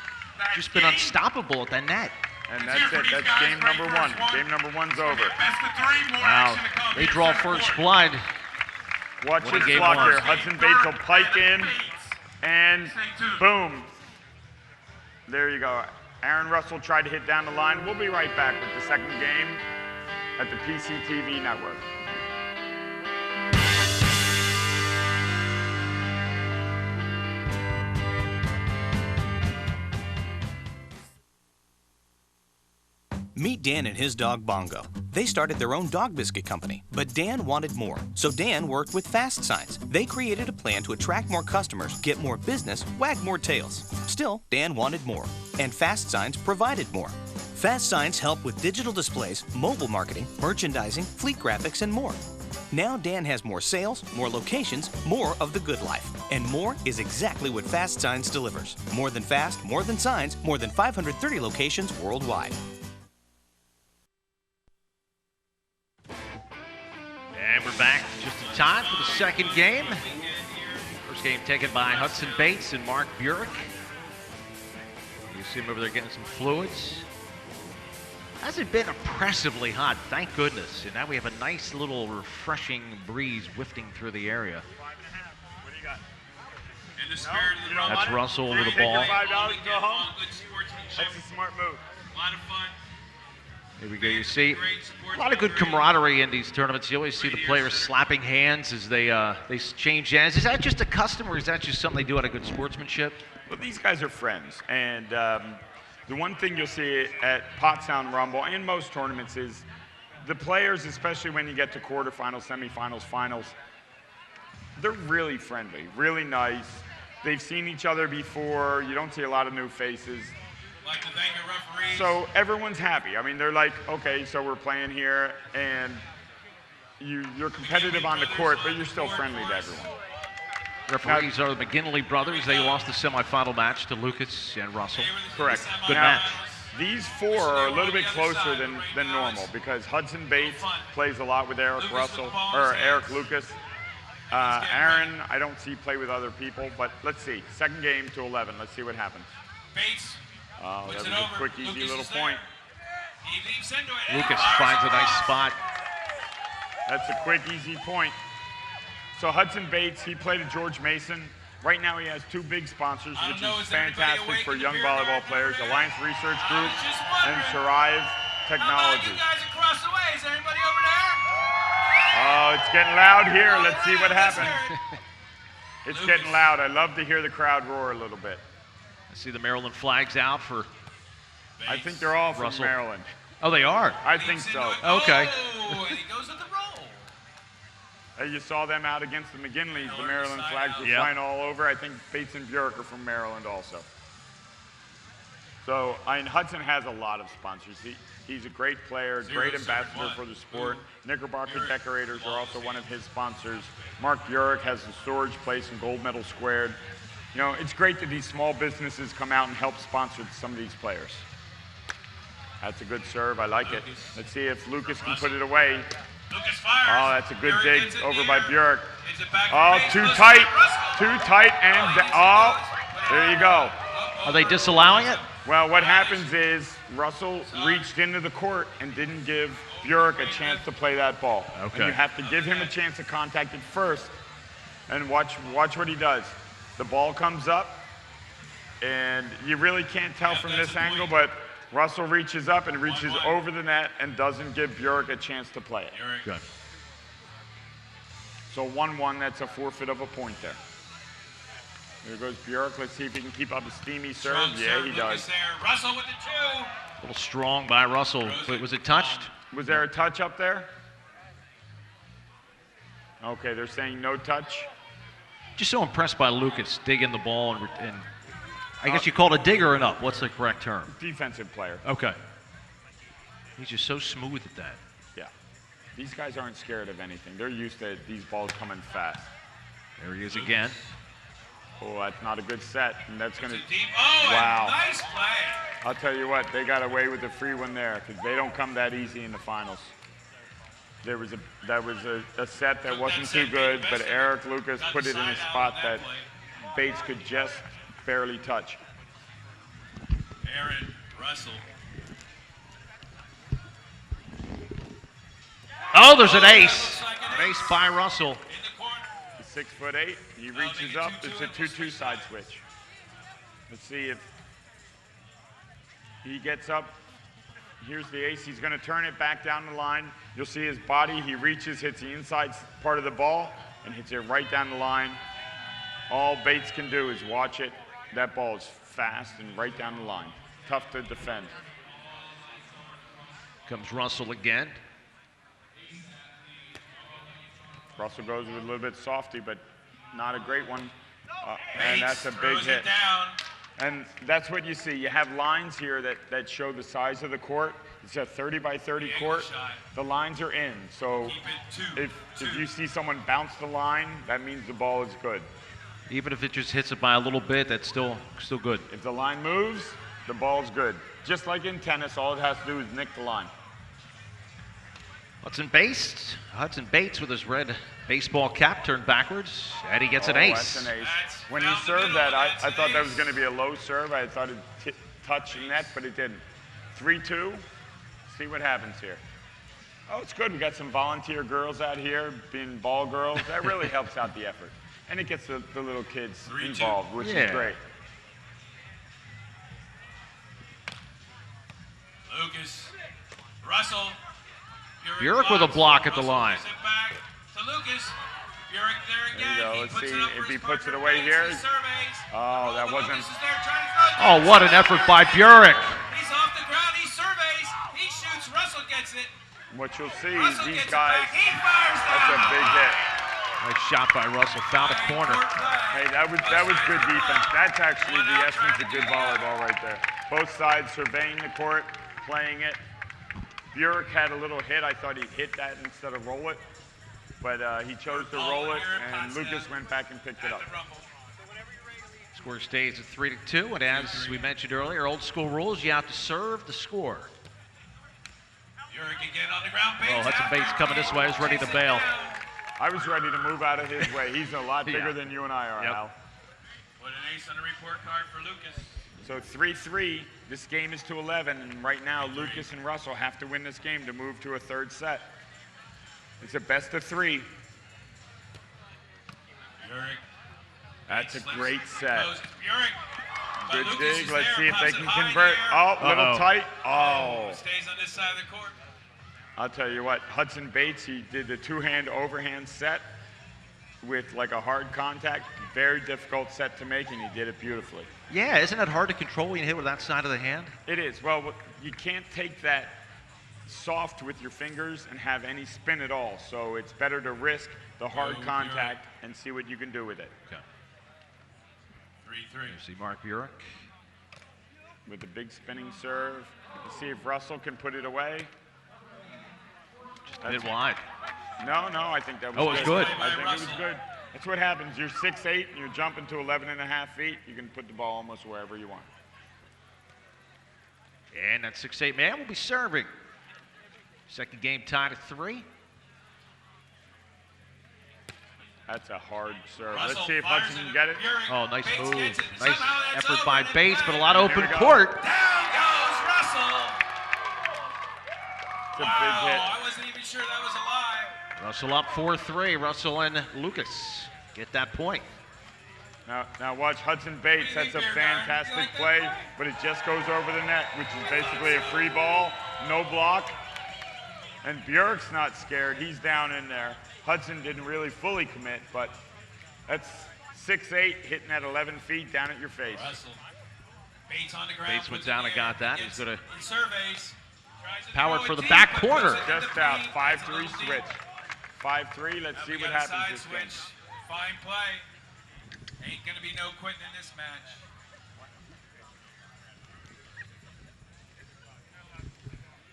S4: just been unstoppable at the net.
S14: And that's it. That's game number 1. Game number 1's over.
S4: Wow. They draw first blood.
S14: Watch this block here. Hudson Bates will pike in, and boom. There you go. Aaron Russell tried to hit down the line. We'll be right back with the second game at the PCTV network.
S1: Meet Dan and his dog Bongo. They started their own dog biscuit company, but Dan wanted more. So Dan worked with Fast Signs. They created a plan to attract more customers, get more business, wag more tails. Still, Dan wanted more, and Fast Signs provided more. Fast Signs help with digital displays, mobile marketing, merchandising, fleet graphics, and more. Now Dan has more sales, more locations, more of the good life. And more is exactly what Fast Signs delivers. More than fast, more than signs, more than 530 locations worldwide.
S4: And we're back just in time for the second game. First game taken by Hudson Bates and Mark Bjork. You see him over there getting some fluids. Hasn't been oppressively hot, thank goodness. And now we have a nice little refreshing breeze wafting through the area.
S15: What do you got? In the spirit of the
S4: That's Russell with the ball.
S14: $5 to go home. That's a smart move.
S15: A lot of fun.
S4: Here we go. You see a lot of good camaraderie in these tournaments. You always see the players slapping hands as they change hands. Is that just a custom, or is that just something they do out of good sportsmanship?
S14: Well, these guys are friends, and the one thing you'll see at Pottstown Rumble and most tournaments is the players, especially when you get to quarterfinals, semifinals, finals, they're really friendly, really nice. They've seen each other before. You don't see a lot of new faces.
S15: Like to thank your referees.
S14: So everyone's happy. I mean, they're like, okay, so we're playing here, and you're competitive on the court, but you're still friendly to everyone.
S4: Referees are the McGinley brothers. They lost the semifinal match to Lucas and Russell.
S14: Correct.
S4: Good
S14: now,
S4: match.
S14: These four are a little bit closer than normal because Hudson Bates plays a lot with Eric Russell, or Eric Lucas. Aaron, I don't see play with other people, but let's see. Second game to 11. Let's see what happens.
S15: Bates.
S14: Oh, that was a quick, easy little point.
S4: Lucas finds a nice spot.
S14: That's a quick, easy point. So Hudson Bates, he played at George Mason. Right now he has 2 big sponsors, which is fantastic for young volleyball players, Alliance Research Group and Thrive Technology.
S15: You guys across the way. Is there anybody over there?
S14: Oh, it's getting loud here. Let's see what happens. It's getting loud. I love to hear the crowd roar a little bit.
S3: I see the Maryland flags out for
S14: I think they're all from
S3: Russell.
S14: Maryland.
S3: Oh, they are?
S14: I think so.
S3: Okay.
S15: Oh, and he goes with the roll.
S14: You saw them out against the McGinleys. The Maryland flags were flying all over. I think Bates and Bjork are from Maryland also. So, Hudson has a lot of sponsors. He's a great player, great ambassador for the sport. Knickerbocker Decorators are also one of his sponsors. Mark Bjork has the storage place in Gold Medal Squared. You know, it's great that these small businesses come out and help sponsor some of these players. That's a good serve. I like it. Let's see if Lucas can put it away.
S15: Lucas fires.
S14: Oh, that's a good dig over by Bjork.
S15: Is it back
S14: Oh, too tight. Too tight and oh, there you go.
S3: Are they disallowing it?
S14: Well, what happens is Russell reached into the court and didn't give Bjork a chance to play that ball.
S3: Okay.
S14: And you have to give him a chance to contact it first. And watch what he does. The ball comes up, and you really can't tell from this angle, but Russell reaches up and reaches over the net and doesn't give Bjork a chance to play it.
S3: Good.
S14: So 1-1, that's a forfeit of a point there. There goes Bjork. Let's see if he can keep up a steamy serve. Yeah, he does.
S15: Russell with the 2.
S3: A little strong by Russell. Wait, was it touched?
S14: Was there a touch up there? Okay, they're saying no touch.
S3: Just so impressed by Lucas digging the ball and I guess you call it a digger and up. What's the correct term?
S14: Defensive player.
S3: Okay. He's just so smooth at that.
S14: Yeah. These guys aren't scared of anything. They're used to these balls coming fast.
S3: There he is again.
S14: Oh, that's not a good set. And that's going to...
S15: Oh,
S14: wow.
S15: nice play.
S14: I'll tell you what, they got away with the free one there because they don't come that easy in the finals. That was a set that wasn't too good, but Eric Lucas put it in a spot that Bates could just barely touch.
S15: Aaron Russell.
S3: Oh, there's an ace. An ace by Russell.
S14: He's 6'8". He reaches up. It's a 2-2 side switch. Let's see if he gets up. Here's the ace. He's going to turn it back down the line. You'll see his body. He reaches, hits the inside part of the ball, and hits it right down the line. All Bates can do is watch it. That ball is fast and right down the line. Tough to defend.
S3: Comes Russell again.
S14: Russell goes with a little bit softy, but not a great one. And that's a big hit. And that's what you see. You have lines here that show the size of the court. It's a 30 by 30 court. The lines are in. So if you see someone bounce the line, that means the ball is good.
S3: Even if it just hits it by a little bit, that's still good.
S14: If the line moves, the ball's good. Just like in tennis, all it has to do is nick the line.
S3: Hudson Bates with his red baseball cap turned backwards, and he gets an ace.
S14: That's an ace. When he served that, I thought that was going to be a low serve. I thought it'd touch the net, but it didn't. 3-2. See what happens here. Oh, it's good. We got some volunteer girls out here being ball girls. That really helps out the effort. And it gets the little kids involved, which is great.
S15: Lucas, Russell.
S3: Bjork with a block at the line.
S15: Back to Lucas. Bjork there again.
S14: There you go. Let's see if he puts it away here. Oh, that wasn't.
S3: Oh, what an effort by Bjork.
S15: He's off the ground. He surveys. He shoots. Russell gets it.
S14: What you'll see
S15: Russell
S14: is these
S15: gets
S14: guys.
S15: it back. He fires
S14: That's a big hit.
S3: Nice shot by Russell. Found a corner.
S14: Hey, that was good defense. That's actually the essence of good volleyball right there. Both sides surveying the court, playing it. Bjork had a little hit. I thought he'd hit that instead of roll it, but he chose to roll it, and Lucas went back and picked it up.
S3: Score stays at 3-2, and as we mentioned earlier, old school rules, you have to serve the score.
S15: Bjork again on the ground.
S3: Oh, Hudson Bates coming this way. Is ready to bail.
S14: I was ready to move out of his way. He's a lot bigger than you and I are, Al.
S15: Put an ace on the report card for Lucas.
S14: So 3-3. This game is to 11, and right now Lucas and Russell have to win this game to move to a third set. It's a best of 3. That's a great set. Good dig. Let's see if they can convert. Oh, a little tight. Oh.
S15: Stays on this side of the court.
S14: I'll tell you what, Hudson Bates, he did the 2-hand overhand set with like a hard contact. Very difficult set to make, and he did it beautifully.
S4: Yeah, isn't it hard to control when you hit with that side of the hand?
S14: It is. Well, you can't take that soft with your fingers and have any spin at all. So it's better to risk the hard contact and see what you can do with it.
S4: Okay.
S15: 3-3.
S4: You see Mark Burek
S14: with the big spinning serve. Let's see if Russell can put it away.
S4: Just a bit wide.
S14: No, I think that was good.
S4: Oh, it was good.
S14: I think it was good. That's what happens. You're 6'8", and you're jumping to 11.5 feet. You can put the ball almost wherever you want.
S4: And that 6'8" man will be serving. Second game tied at 3.
S14: That's a hard serve. Let's see if Hudson can get it.
S4: Oh, nice move. Nice effort by Bates, but a lot of open court.
S15: Down goes Russell.
S14: It's a big hit.
S15: I wasn't even sure that was alive.
S4: Russell up 4-3. Russell and Lucas get that point.
S14: Now watch Hudson Bates. That's a fantastic play, but it just goes over the net, which is basically a free ball, no block. And Bjork's not scared. He's down in there. Hudson didn't really fully commit, but that's 6'8", hitting at 11 feet down at your face.
S15: Russell. Bates on the ground.
S4: Bates went down and got that. He's going to
S15: surveys.
S4: power for the back corner.
S14: Just out. 5-3 switch. 5-3. Let's see what happens this game.
S15: Fine play. Ain't going to be no quitting in this match.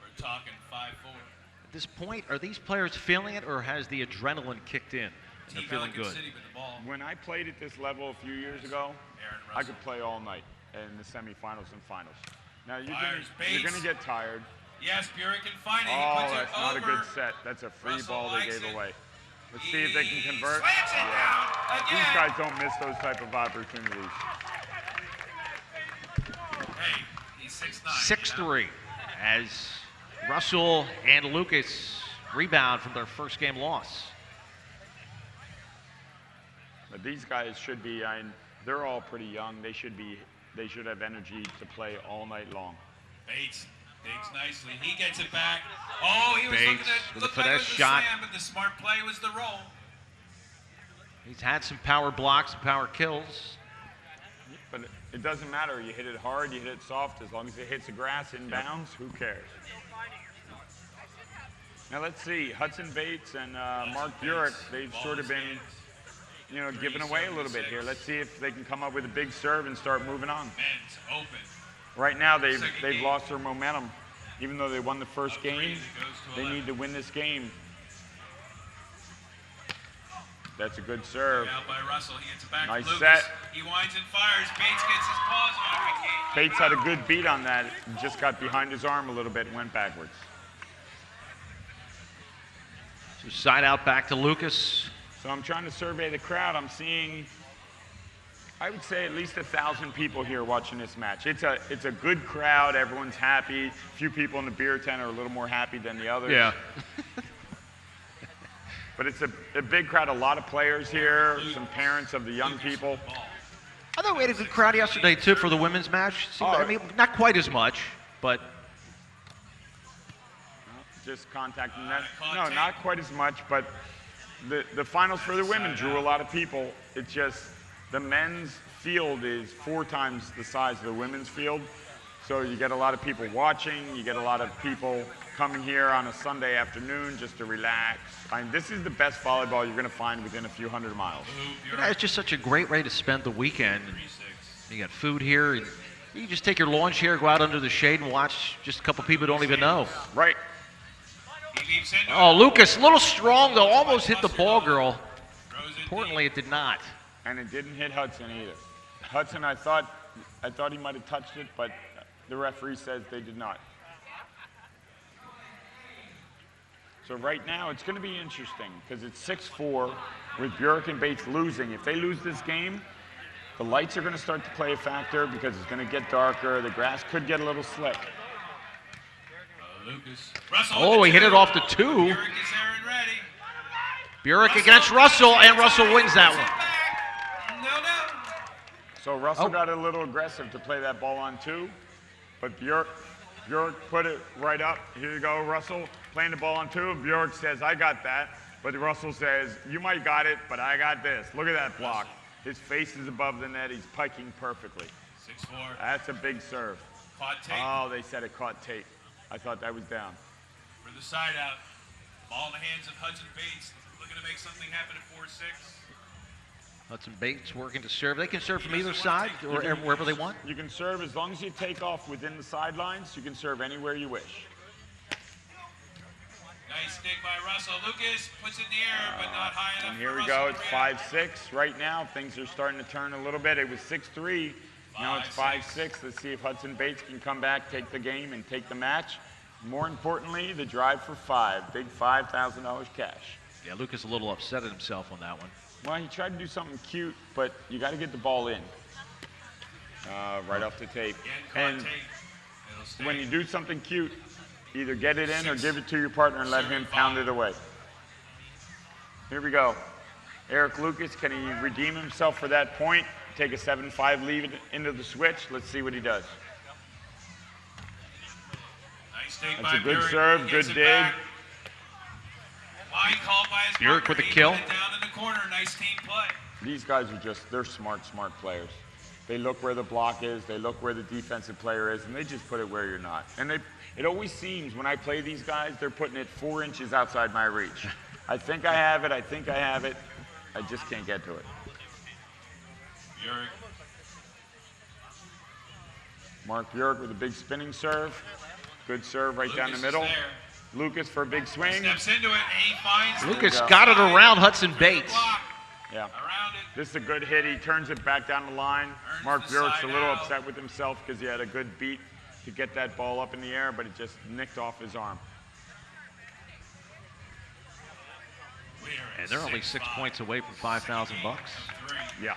S15: We're talking 5-4.
S4: At this point, are these players feeling it, or has the adrenaline kicked in? And they're feeling good.
S14: When I played at this level a few years ago, I could play all night in the semifinals and finals. Now you're going to get tired.
S15: Yes, Burek can find it.
S14: Oh, that's not a good set. That's a free ball they gave away. Let's see if they can convert. Yeah. These guys don't miss those type of opportunities.
S15: Hey, he's 6'9".
S4: 6-3 as Russell and Lucas rebound from their first game loss.
S14: But these guys should be, they're all pretty young. They should have energy to play all night long.
S15: Bates digs nicely. He gets it back. Oh, he was
S4: Bates
S15: looking at
S4: with a
S15: looked like
S4: finesse
S15: it was
S4: shot.
S15: a slam, but the smart play was the roll.
S4: He's had some power blocks and power kills.
S14: But it doesn't matter. You hit it hard, you hit it soft. As long as it hits the grass inbounds, who cares? Now let's see. Hudson Bates and Mark Burek, they've sort of been, giving away a little bit here. Let's see if they can come up with a big serve and start moving on.
S15: Men's open.
S14: Right now, they've lost their momentum. Even though they won the first game, they need to win this game. That's a good serve.
S15: Out by Russell. He gets it back
S14: nice
S15: to Lucas.
S14: set.
S15: He winds and fires. Bates gets his paws on it.
S14: Bates had a good beat on that. He just got behind his arm a little bit and went backwards.
S4: So side out back to Lucas.
S14: So I'm trying to survey the crowd. I'm seeing, I would say, at least 1,000 people here watching this match. It's a good crowd. Everyone's happy. A few people in the beer tent are a little more happy than the others.
S4: Yeah.
S14: But it's a big crowd. A lot of players here. Some parents of the young people.
S4: I thought we had a good crowd yesterday too for the women's match. I mean, not quite as much, but
S14: just contacting that. No, not quite as much, but the finals for the women drew a lot of people. It's just the men's field is 4 times the size of the women's field. So you get a lot of people watching. You get a lot of people coming here on a Sunday afternoon just to relax. I mean, this is the best volleyball you're going to find within a few hundred miles.
S4: It's just such a great way to spend the weekend. You got food here. You can just take your lawn chair, go out under the shade, and watch just a couple people who don't even know.
S14: Right.
S4: Oh, Lucas, a little strong though. Almost hit the ball, girl. Importantly, it did not.
S14: And it didn't hit Hudson either. Hudson, I thought he might have touched it, but the referee says they did not. So right now, it's going to be interesting because it's 6-4 with Burek and Bates losing. If they lose this game, the lights are going to start to play a factor because it's going to get darker. The grass could get a little slick.
S15: Lucas.
S4: Oh, he hit it off the 2.
S15: Burek is there and ready.
S3: Burek against Russell, and Russell wins that one.
S14: So Russell got a little aggressive to play that ball on 2, but Bjork put it right up. Here you go, Russell, playing the ball on 2. Bjork says, I got that. But Russell says, you might got it, but I got this. Look at that block. His face is above the net. He's piking perfectly.
S15: 6-4.
S14: That's a big serve.
S15: Caught tape.
S14: Oh, they said it caught tape. I thought that was down.
S15: For the side out. Ball in the hands of Hudson Bates. Looking to make something happen at 4-6.
S3: Hudson Bates working to serve. They can serve from either side or wherever they want.
S14: You can serve as long as you take off within the sidelines. You can serve anywhere you wish.
S15: Nice stick by Russell. Lucas puts it in the air, but not high enough.
S14: And here
S15: for
S14: we
S15: Russell
S14: go. It's 5-6 right now. Things are starting to turn a little bit. It was 6-3. Now it's 5-6. Let's see if Hudson Bates can come back, take the game, and take the match. More importantly, the drive for 5. Big $5,000 cash.
S3: Yeah, Lucas a little upset at himself on that one.
S14: Well, he tried to do something cute, but you got to get the ball in. Right off the tape. And when you do something cute, either get it in or give it to your partner and let him pound it away. Here we go. Eric Lucas, can he redeem himself for that point? Take a 7-5 lead into the switch. Let's see what he does.
S15: Nice dig
S14: That's
S15: by
S14: a good
S15: Burek.
S14: serve,
S15: He
S14: good
S15: gets it
S14: dig.
S15: back. Line called by his
S3: Burek
S15: partner.
S3: with a
S15: He
S3: kill.
S15: put it down in the corner. Nice team play.
S14: These guys are they're smart players. They look where the block is, they look where the defensive player is, and they just put it where you're not. And it always seems when I play these guys, they're putting it 4 inches outside my reach. I think I have it, I just can't get to it.
S15: Burek.
S14: Mark Burek with a big spinning serve. Good serve right down the
S15: Lucas
S14: middle.
S15: is there.
S14: Lucas for a big swing.
S15: Steps into it, and he finds
S3: Lucas
S14: go.
S3: got it around Hudson Bates.
S14: Yeah. This is a good hit. He turns it back down the line. Mark Burek's a little upset with himself because he had a good beat to get that ball up in the air, but it just nicked off his arm.
S3: And they're only 6 points away from $5,000.
S14: Yeah.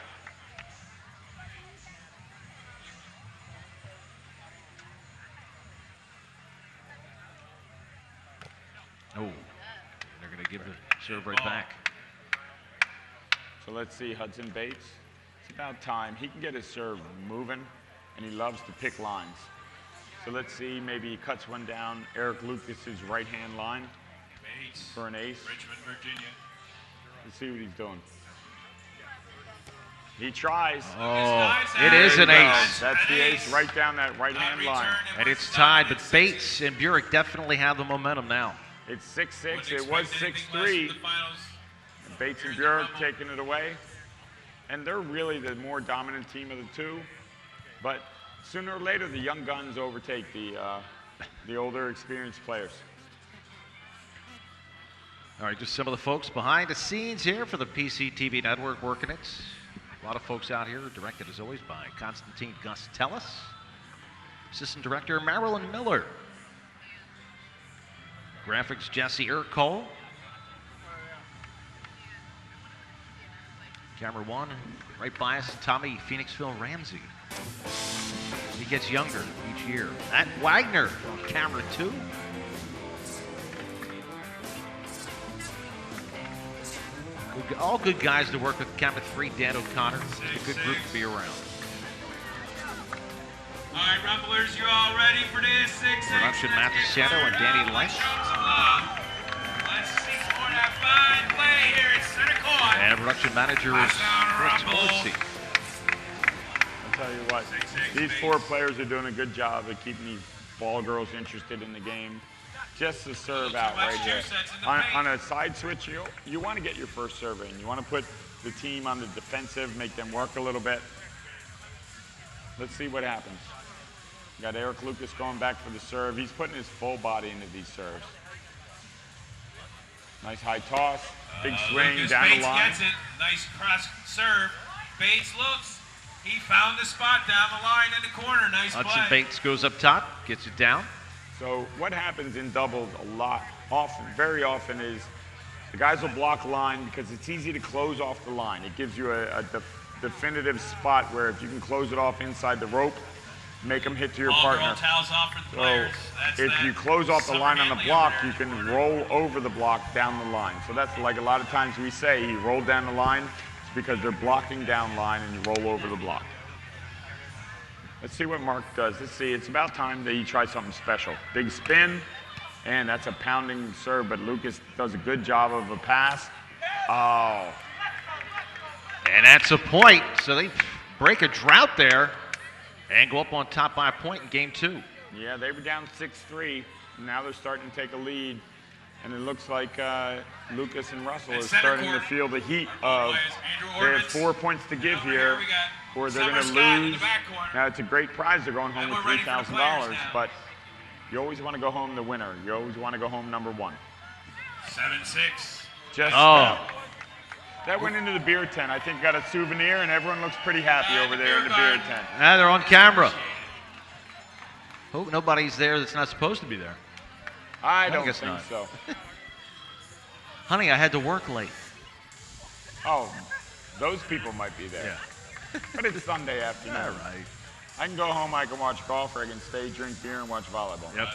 S3: Oh, they're going to give the serve right back.
S14: So let's see, Hudson Bates. It's about time. He can get his serve moving, and he loves to pick lines. So let's see, maybe he cuts one down Eric Lucas's right-hand line for an ace.
S15: Richmond, Virginia.
S14: Let's see what he's doing. He tries.
S3: Oh, it is an ace.
S14: That's the ace right down that right-hand line.
S3: And it's tied, but Bates and Burek definitely have the momentum now.
S14: It's 6-6. It was 6-3. Bates and Burek taking it away. And they're really the more dominant team of the two. But sooner or later, the young guns overtake the older, experienced players.
S3: All right, just some of the folks behind the scenes here for the PCTV network working it. A lot of folks out here, directed as always by Constantine Gustellis. Assistant Director Marilyn Miller. Graphics Jesse Ercole. Camera 1, right by us, Tommy Phoenixville Ramsey. He gets younger each year. Matt Wagner on camera 2. All good guys to work with. Camera 3, Dan O'Connor. It's a good group to be around.
S15: All right, Rumblers, you all ready for this? 6-6.
S3: Production Matt DeSanto and Danny Lynch.
S15: Let's see more of that fine play here at center court.
S3: And production manager is Chris Horsey.
S14: I'll tell you what, these 4 players are doing a good job of keeping these ball girls interested in the game. Just to serve out right here. On a side switch, you want to get your first serve in. You want to put the team on the defensive, make them work a little bit. Let's see what happens. Got Eric Lucas going back for the serve. He's putting his full body into these serves. Nice high toss, big swing
S15: Lucas
S14: down
S15: Bates
S14: the line.
S15: gets it. Nice cross serve. Bates looks. He found the spot down the line in the corner. Nice
S3: Hudson
S15: play.
S3: Bates goes up top, gets it down.
S14: So what happens in doubles very often is the guys will block line because it's easy to close off the line. It gives you a definitive spot where if you can close it off inside the rope, make them hit to your
S15: All girl
S14: partner.
S15: towels off for the
S14: So
S15: players. That's
S14: if
S15: that
S14: you close off the
S15: Summer
S14: line on the
S15: Hanley
S14: block,
S15: over
S14: you can roll over the block down the line. So that's like a lot of times we say he rolled down the line. It's because they're blocking down line and you roll over the block. Let's see what Mark does. Let's see, it's about time that he tries something special. Big spin, and that's a pounding serve, but Lucas does a good job of a pass. Oh.
S3: And that's a point. So they break a drought there and go up on top by a point in game 2.
S14: Yeah, they were down 6-3. Now they're starting to take a lead. And it looks like Lucas and Russell are starting to feel the heat of they have 4 points to give here, or they're going to lose. Now, it's a great prize. They're going home with $3,000, but you always want to go home the winner. You always want to go home number 1.
S15: 7-6.
S14: Just that went into the beer tent. I think got a souvenir, and everyone looks pretty happy over there in the beer tent.
S3: Now they're on camera. Hope nobody's there that's not supposed to be there.
S14: I don't
S3: guess
S14: think
S3: not.
S14: so.
S3: Honey, I had to work late.
S14: Oh, those people might be there.
S3: Yeah.
S14: But it's Sunday afternoon.
S3: All right.
S14: I can go home, I can watch golf, or I can stay, drink beer, and watch volleyball.
S3: Yep.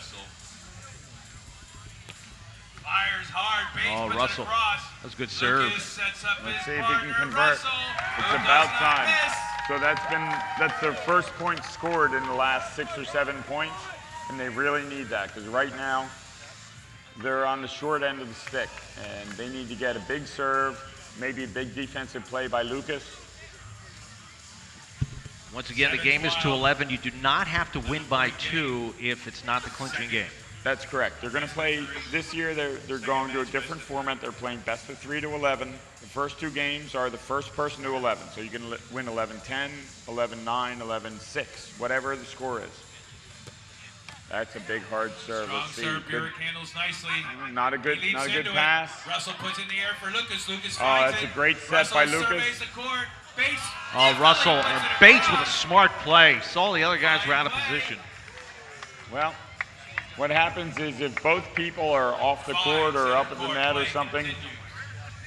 S15: Fires hard. Bates
S3: Oh,
S15: puts
S3: Russell.
S15: It across.
S3: That's a good serve.
S15: Lucas sets up
S14: Let's
S15: his
S14: see if he can
S15: partner,
S14: convert.
S15: Russell,
S14: It's
S15: who
S14: about
S15: does not
S14: time.
S15: miss.
S14: So that's their first point scored in the last 6 or 7 points, and they really need that because right now they're on the short end of the stick, and they need to get a big serve, maybe a big defensive play by Lucas.
S3: Once again, the game is to 11. You do not have to win by 2 if it's not the clinching game.
S14: That's correct. They're going to play this year. They're going to a different format. They're playing best of 3 to 11. The first 2 games are the first person to 11. So you can win 11-10, 11-9, 11-6, whatever the score is. That's a big hard serve.
S15: Strong
S14: Let's see.
S15: serve. Burek handles nicely.
S14: Not a good
S15: He leaps into
S14: pass.
S15: It. Russell puts it in the air for Lucas. Lucas
S14: Oh,
S15: finds
S14: that's
S15: it.
S14: a great set
S15: Russell
S14: by Lucas.
S15: surveys the court. Bates.
S3: Oh, Russell and Bates with a smart play. Saw the other guys were out of position.
S14: Well, what happens is if both people are off the court or up at the net or something,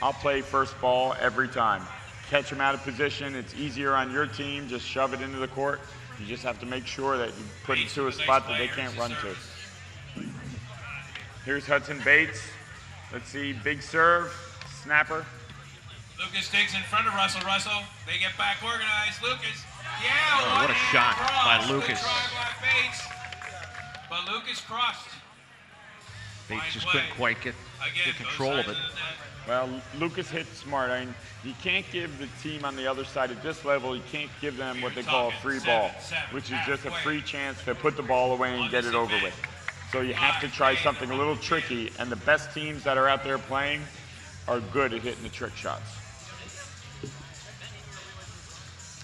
S14: I'll play first ball every time. Catch them out of position. It's easier on your team. Just shove it into the court. You just have to make sure that you put it to a spot that they can't run to. Here's Hudson Bates. Let's see, big serve, snapper.
S15: Lucas takes in front of Russell. Russell, they get back organized. Lucas, yeah,
S3: Oh, what a shot by
S15: cross.
S3: Lucas.
S15: Good try by Bates, but Lucas crossed.
S3: Bates just couldn't quite get control of it.
S14: Well, Lucas hit smart. I mean, you can't give the team on the other side at this level, you can't give them what they call a free ball, which is just a free chance to put the ball away and get it over with. So you have to try something a little tricky, and the best teams that are out there playing are good at hitting the trick shots.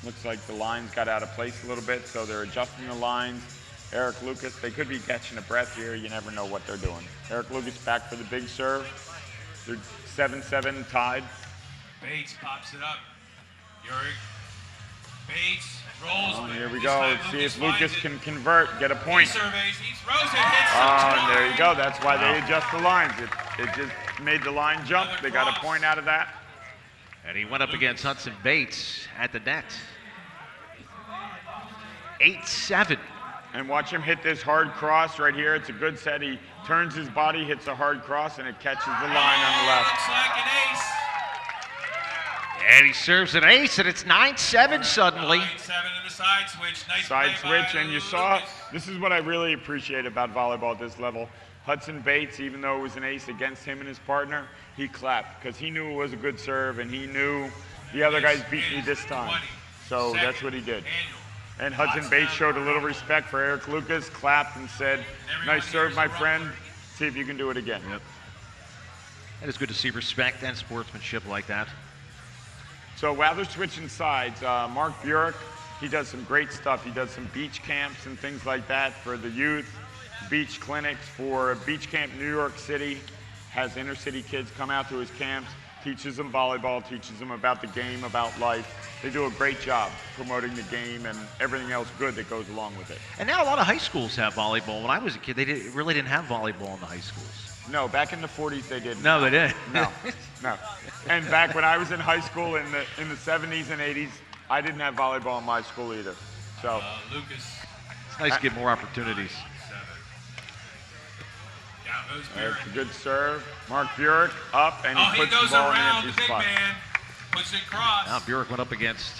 S14: Looks like the lines got out of place a little bit, so they're adjusting the lines. Eric Lucas, they could be catching a breath here. You never know what they're doing. Eric Lucas back for the big serve. They're 7-7 tied.
S15: Bates pops it up. Yuri. Bates rolls.
S14: Oh, here we go. Let's see if Lucas can convert, get a point.
S15: He surveys. He throws it. Hits
S14: Oh, and there you go. That's why they adjust the lines. It just made the line jump. They got a point out of that.
S3: And he went up against Hudson Bates at the net. 8-7.
S14: And watch him hit this hard cross right here. It's a good set. He turns his body, hits a hard cross, and it catches the line on the left.
S15: Looks like an ace.
S3: And he serves an ace, and it's 9-7 suddenly.
S15: 9-7 in the side switch. Nice
S14: Side
S15: play
S14: switch,
S15: by
S14: and you saw,
S15: Lucas.
S14: this is what I really appreciate about volleyball at this level. Hudson Bates, even though it was an ace against him and his partner, he clapped because he knew it was a good serve, and he knew the other guys beat me this time. So that's what he did. And Hudson Bates showed a little respect for Eric Lucas, clapped and said, nice serve, my friend. See if you can do it again.
S3: Yep. And it's good to see respect and sportsmanship like that.
S14: So while they're switching sides, Mark Burek, he does some great stuff. He does some beach camps and things like that for the youth, beach clinics for Beach Camp New York City, has inner city kids come out to his camps, teaches them volleyball, teaches them about the game, about life. They do a great job promoting the game and everything else good that goes along with it.
S3: And now a lot of high schools have volleyball. When I was a kid, they really didn't have volleyball in the high schools.
S14: No, back in the 40s they didn't.
S3: No, they didn't.
S14: No, no. And back when I was in high school in the 70s and 80s, I didn't have volleyball in my school either. So
S15: Lucas
S3: Nice to get more opportunities.
S14: That's a good serve. Mark Burek up, and he puts the ball in the empty spot.
S15: Puts it cross.
S3: Now Burek went up against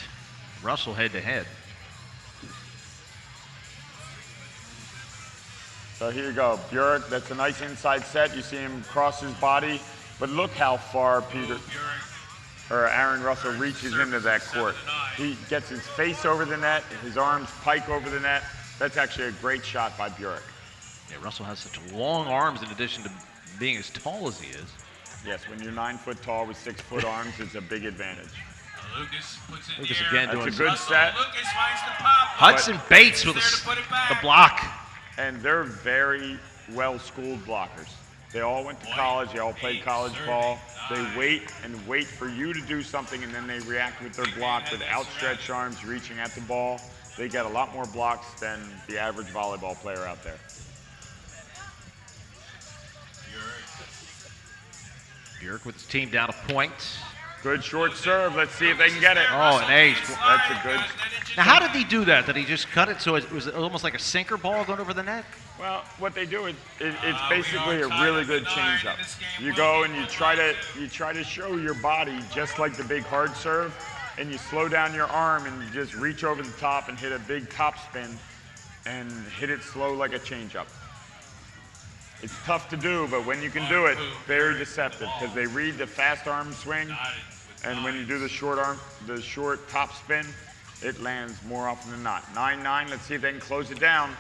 S3: Russell head-to-head.
S14: So here you go, Burek. That's a nice inside set. You see him cross his body, but look how far Aaron Russell reaches into that court. He gets his face over the net, his arms pike over the net. That's actually a great shot by Burek.
S3: Yeah, Russell has such long arms in addition to being as tall as he is.
S14: Yes, when you're 9 foot tall with 6 foot arms, it's a big advantage.
S15: Lucas puts it
S3: Lucas
S15: here.
S3: again
S14: That's
S3: doing
S14: a good set.
S15: Lucas finds the pop.
S3: Hudson Bates with the block.
S14: And they're very well-schooled blockers. They all went to college. They all played college ball. They wait and wait for you to do something, and then they react with their block with outstretched arms reaching at the ball. They get a lot more blocks than the average volleyball player out there.
S3: Burek with his team down a point.
S14: Good short serve. Let's see if they can get it.
S3: Oh, an ace.
S14: That's a good.
S3: Now, how did he do that? Did he just cut it so it was almost like a sinker ball going over the net?
S14: Well, what they do is it's basically a really good changeup. You go and you try to show your body just like the big hard serve, and you slow down your arm and you just reach over the top and hit a big top spin and hit it slow like a changeup. It's tough to do, but when you can do it, very deceptive because they read the fast arm swing, and when you do the short top spin, it lands more often than not. 9-9. Let's see if they can close it down.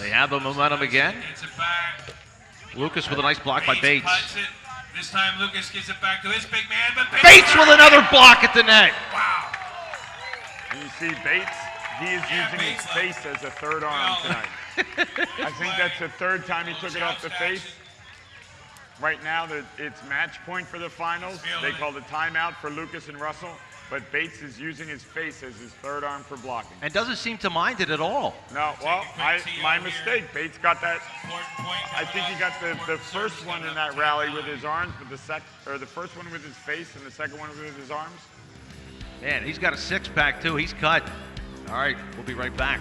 S3: They have the momentum again. Lucas with a nice block by Bates.
S15: This time Lucas gives it back to his big man, but
S3: Bates with another block at the net.
S15: Wow.
S14: And you see Bates, he is using his face as a third arm tonight. I think that's the third time he took it off the face. Right now, it's match point for the finals. They called a timeout for Lucas and Russell, but Bates is using his face as his third arm for blocking.
S3: And doesn't seem to mind it at all.
S14: No, well, my mistake. Bates got that. I think he got the first one in that rally with his arms, but the first one with his face and the second one with his arms.
S3: Man, he's got a six-pack too. He's cut. All right, we'll be right back.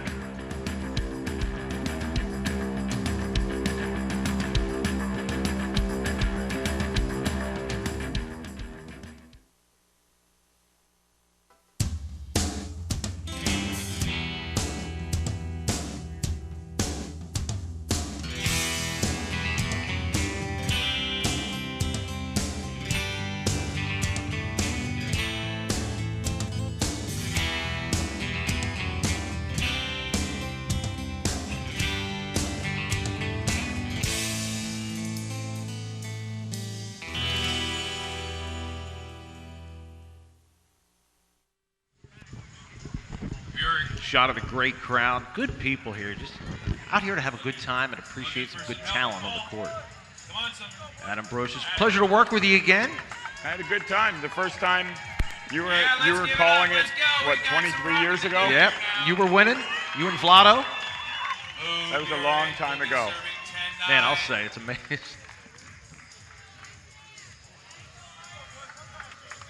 S3: Shot of a great crowd. Good people here. Just out here to have a good time and appreciate some good talent on the court. Adam Brocious, pleasure to work with you again.
S14: I had a good time. The first time you were calling it, what, 23 years ago?
S3: Yep. You were winning. You and Vlado.
S14: That was a long time ago.
S3: Man, I'll say it's amazing.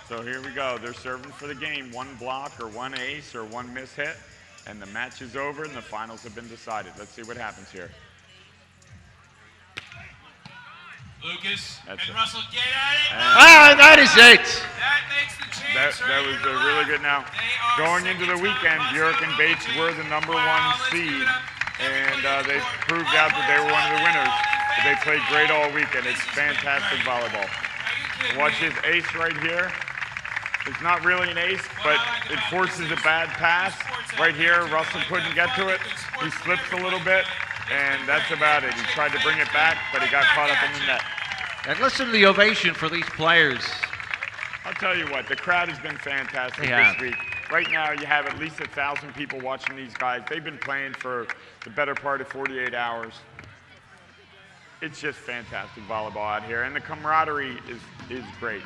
S14: So here we go. They're serving for the game. One block or one ace or one miss hit. And the match is over and the finals have been decided. Let's see what happens here.
S15: Lucas and Russell get at it.
S3: That is it.
S15: That makes the change.
S14: That was a really good now. Going into the weekend, Burek and Bates were the #1 seed. And they proved out that they were one of the winners. They played great all weekend. It's fantastic volleyball. Watch his ace right here. It's not really an ace, but it forces a bad pass. Right here, Russell couldn't get to it. He slips a little bit, and that's about it. He tried to bring it back, but he got caught up in the net.
S3: And listen to the ovation for these players.
S14: I'll tell you what, the crowd has been fantastic this week. Right now, you have at least 1,000 people watching these guys. They've been playing for the better part of 48 hours. It's just fantastic volleyball out here, and the camaraderie is great.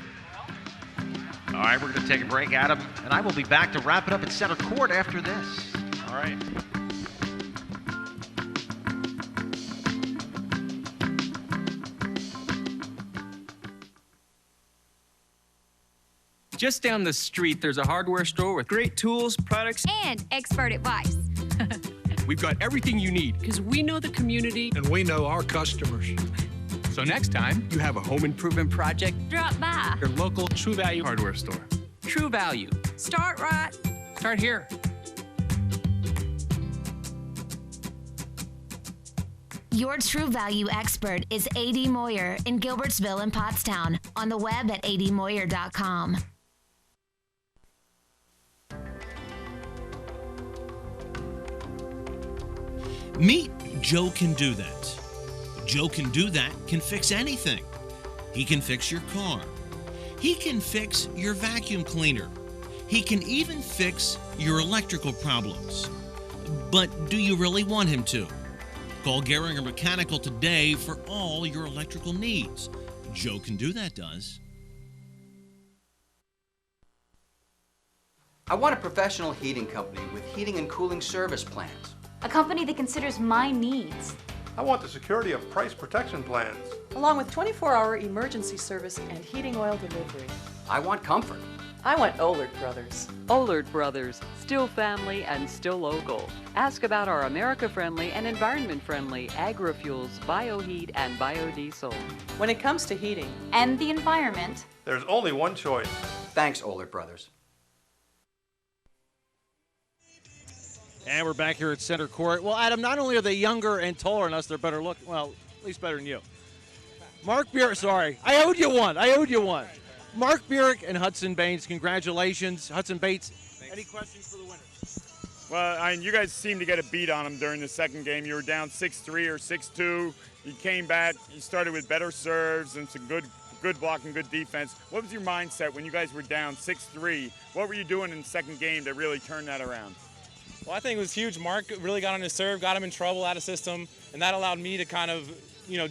S3: All right, we're going to take a break, Adam, and I will be back to wrap it up at center court after this.
S14: All right.
S6: Just down the street, there's a hardware store with great tools, products,
S7: and expert advice. we've got everything you need.
S22: Because we know the community.
S7: And we know our customers. So next time you have a home improvement project,
S17: Drop by.
S7: your local True Value hardware store.
S11: True Value.
S17: Start right.
S11: Start here.
S9: Your True Value expert is A.D. Moyer in Gilbertsville and Pottstown. On the web at admoyer.com.
S12: Meet Joe Can Do That. Joe Can Do That can fix anything. He can fix your car. He can fix your vacuum cleaner. He can even fix your electrical problems. But do you really want him to? Call Gehringer Mechanical today for all your electrical needs. Joe Can Do That does.
S16: I want a professional heating company with heating and cooling service plans.
S17: A company that considers my needs.
S18: I want the security of price protection plans.
S19: Along with 24-hour emergency service and heating oil delivery.
S16: I want comfort.
S19: I want Ohlert Brothers.
S20: Ohlert Brothers, still family and still local. Ask about our America-friendly and environment-friendly agri-fuels, bioheat, and biodiesel.
S19: When it comes to heating
S17: And the environment.
S18: There's only one choice.
S16: Thanks, Ohlert Brothers.
S4: And we're back here at center court. Well, Adam, not only are they younger and taller than us, they're better looking. Well, at least better than you. Mark Burek, sorry. I owed you one. Mark Burek and Hudson Bates, congratulations. Hudson Bates, any questions for the winners?
S5: Well, I mean, you guys seemed to get a beat on them during the second game. You were down 6-3 or 6-2. You came back. You started with better serves and some good blocking, good defense. What was your mindset when you guys were down 6-3? What were you doing in the second game to really turn that around?
S23: Well, I think it was huge. Mark really got on his serve, got him in trouble, out of system, and that allowed me to kind of,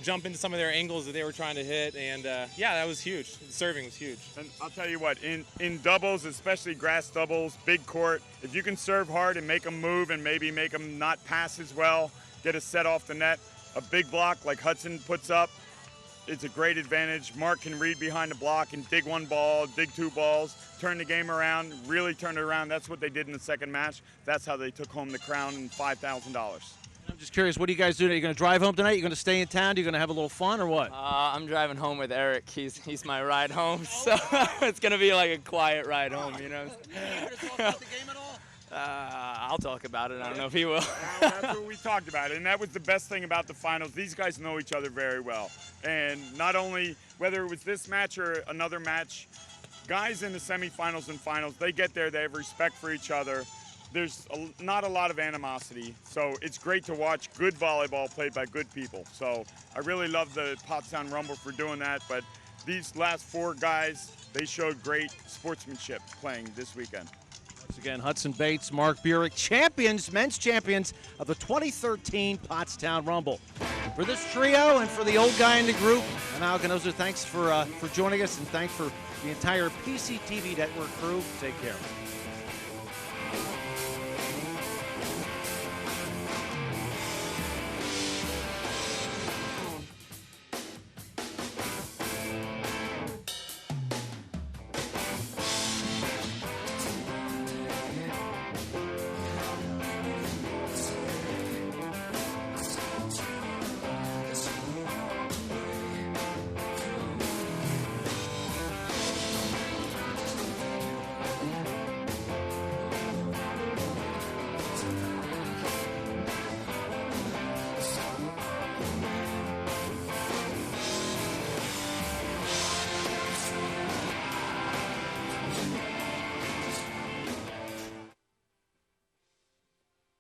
S23: jump into some of their angles that they were trying to hit. And, that was huge. Serving was huge.
S5: And I'll tell you what, in doubles, especially grass doubles, big court, if you can serve hard and make them move and maybe make them not pass as well, get a set off the net, a big block like Hudson puts up, it's a great advantage. Mark can read behind the block and dig one ball, dig two balls, turn the game around, really turn it around. That's what they did in the second match. That's how they took home the crown and $5,000.
S4: I'm just curious, what are you guys doing? Are you going to drive home tonight? You're going to stay in town? Are you going to have a little fun or what?
S24: I'm driving home with Eric. He's my ride home, so it's going to be like a quiet ride home,
S4: Are you going to talk about the game at all?
S24: I'll talk about it. I don't know if he will.
S5: That's what we talked about, and that was the best thing about the finals. These guys know each other very well, and not only whether it was this match or another match, guys in the semifinals and finals, they get there, they have respect for each other. There's not a lot of animosity, so it's great to watch good volleyball played by good people. So I really love the Pottstown Rumble for doing that, but these last four guys, they showed great sportsmanship playing this weekend.
S4: Once again, Hudson Bates, Mark Burek, men's champions of the 2013 Pottstown Rumble. For this trio and for the old guy in the group, and Al Canosa, thanks for joining us, and thanks for the entire PCTV Network crew. Take care.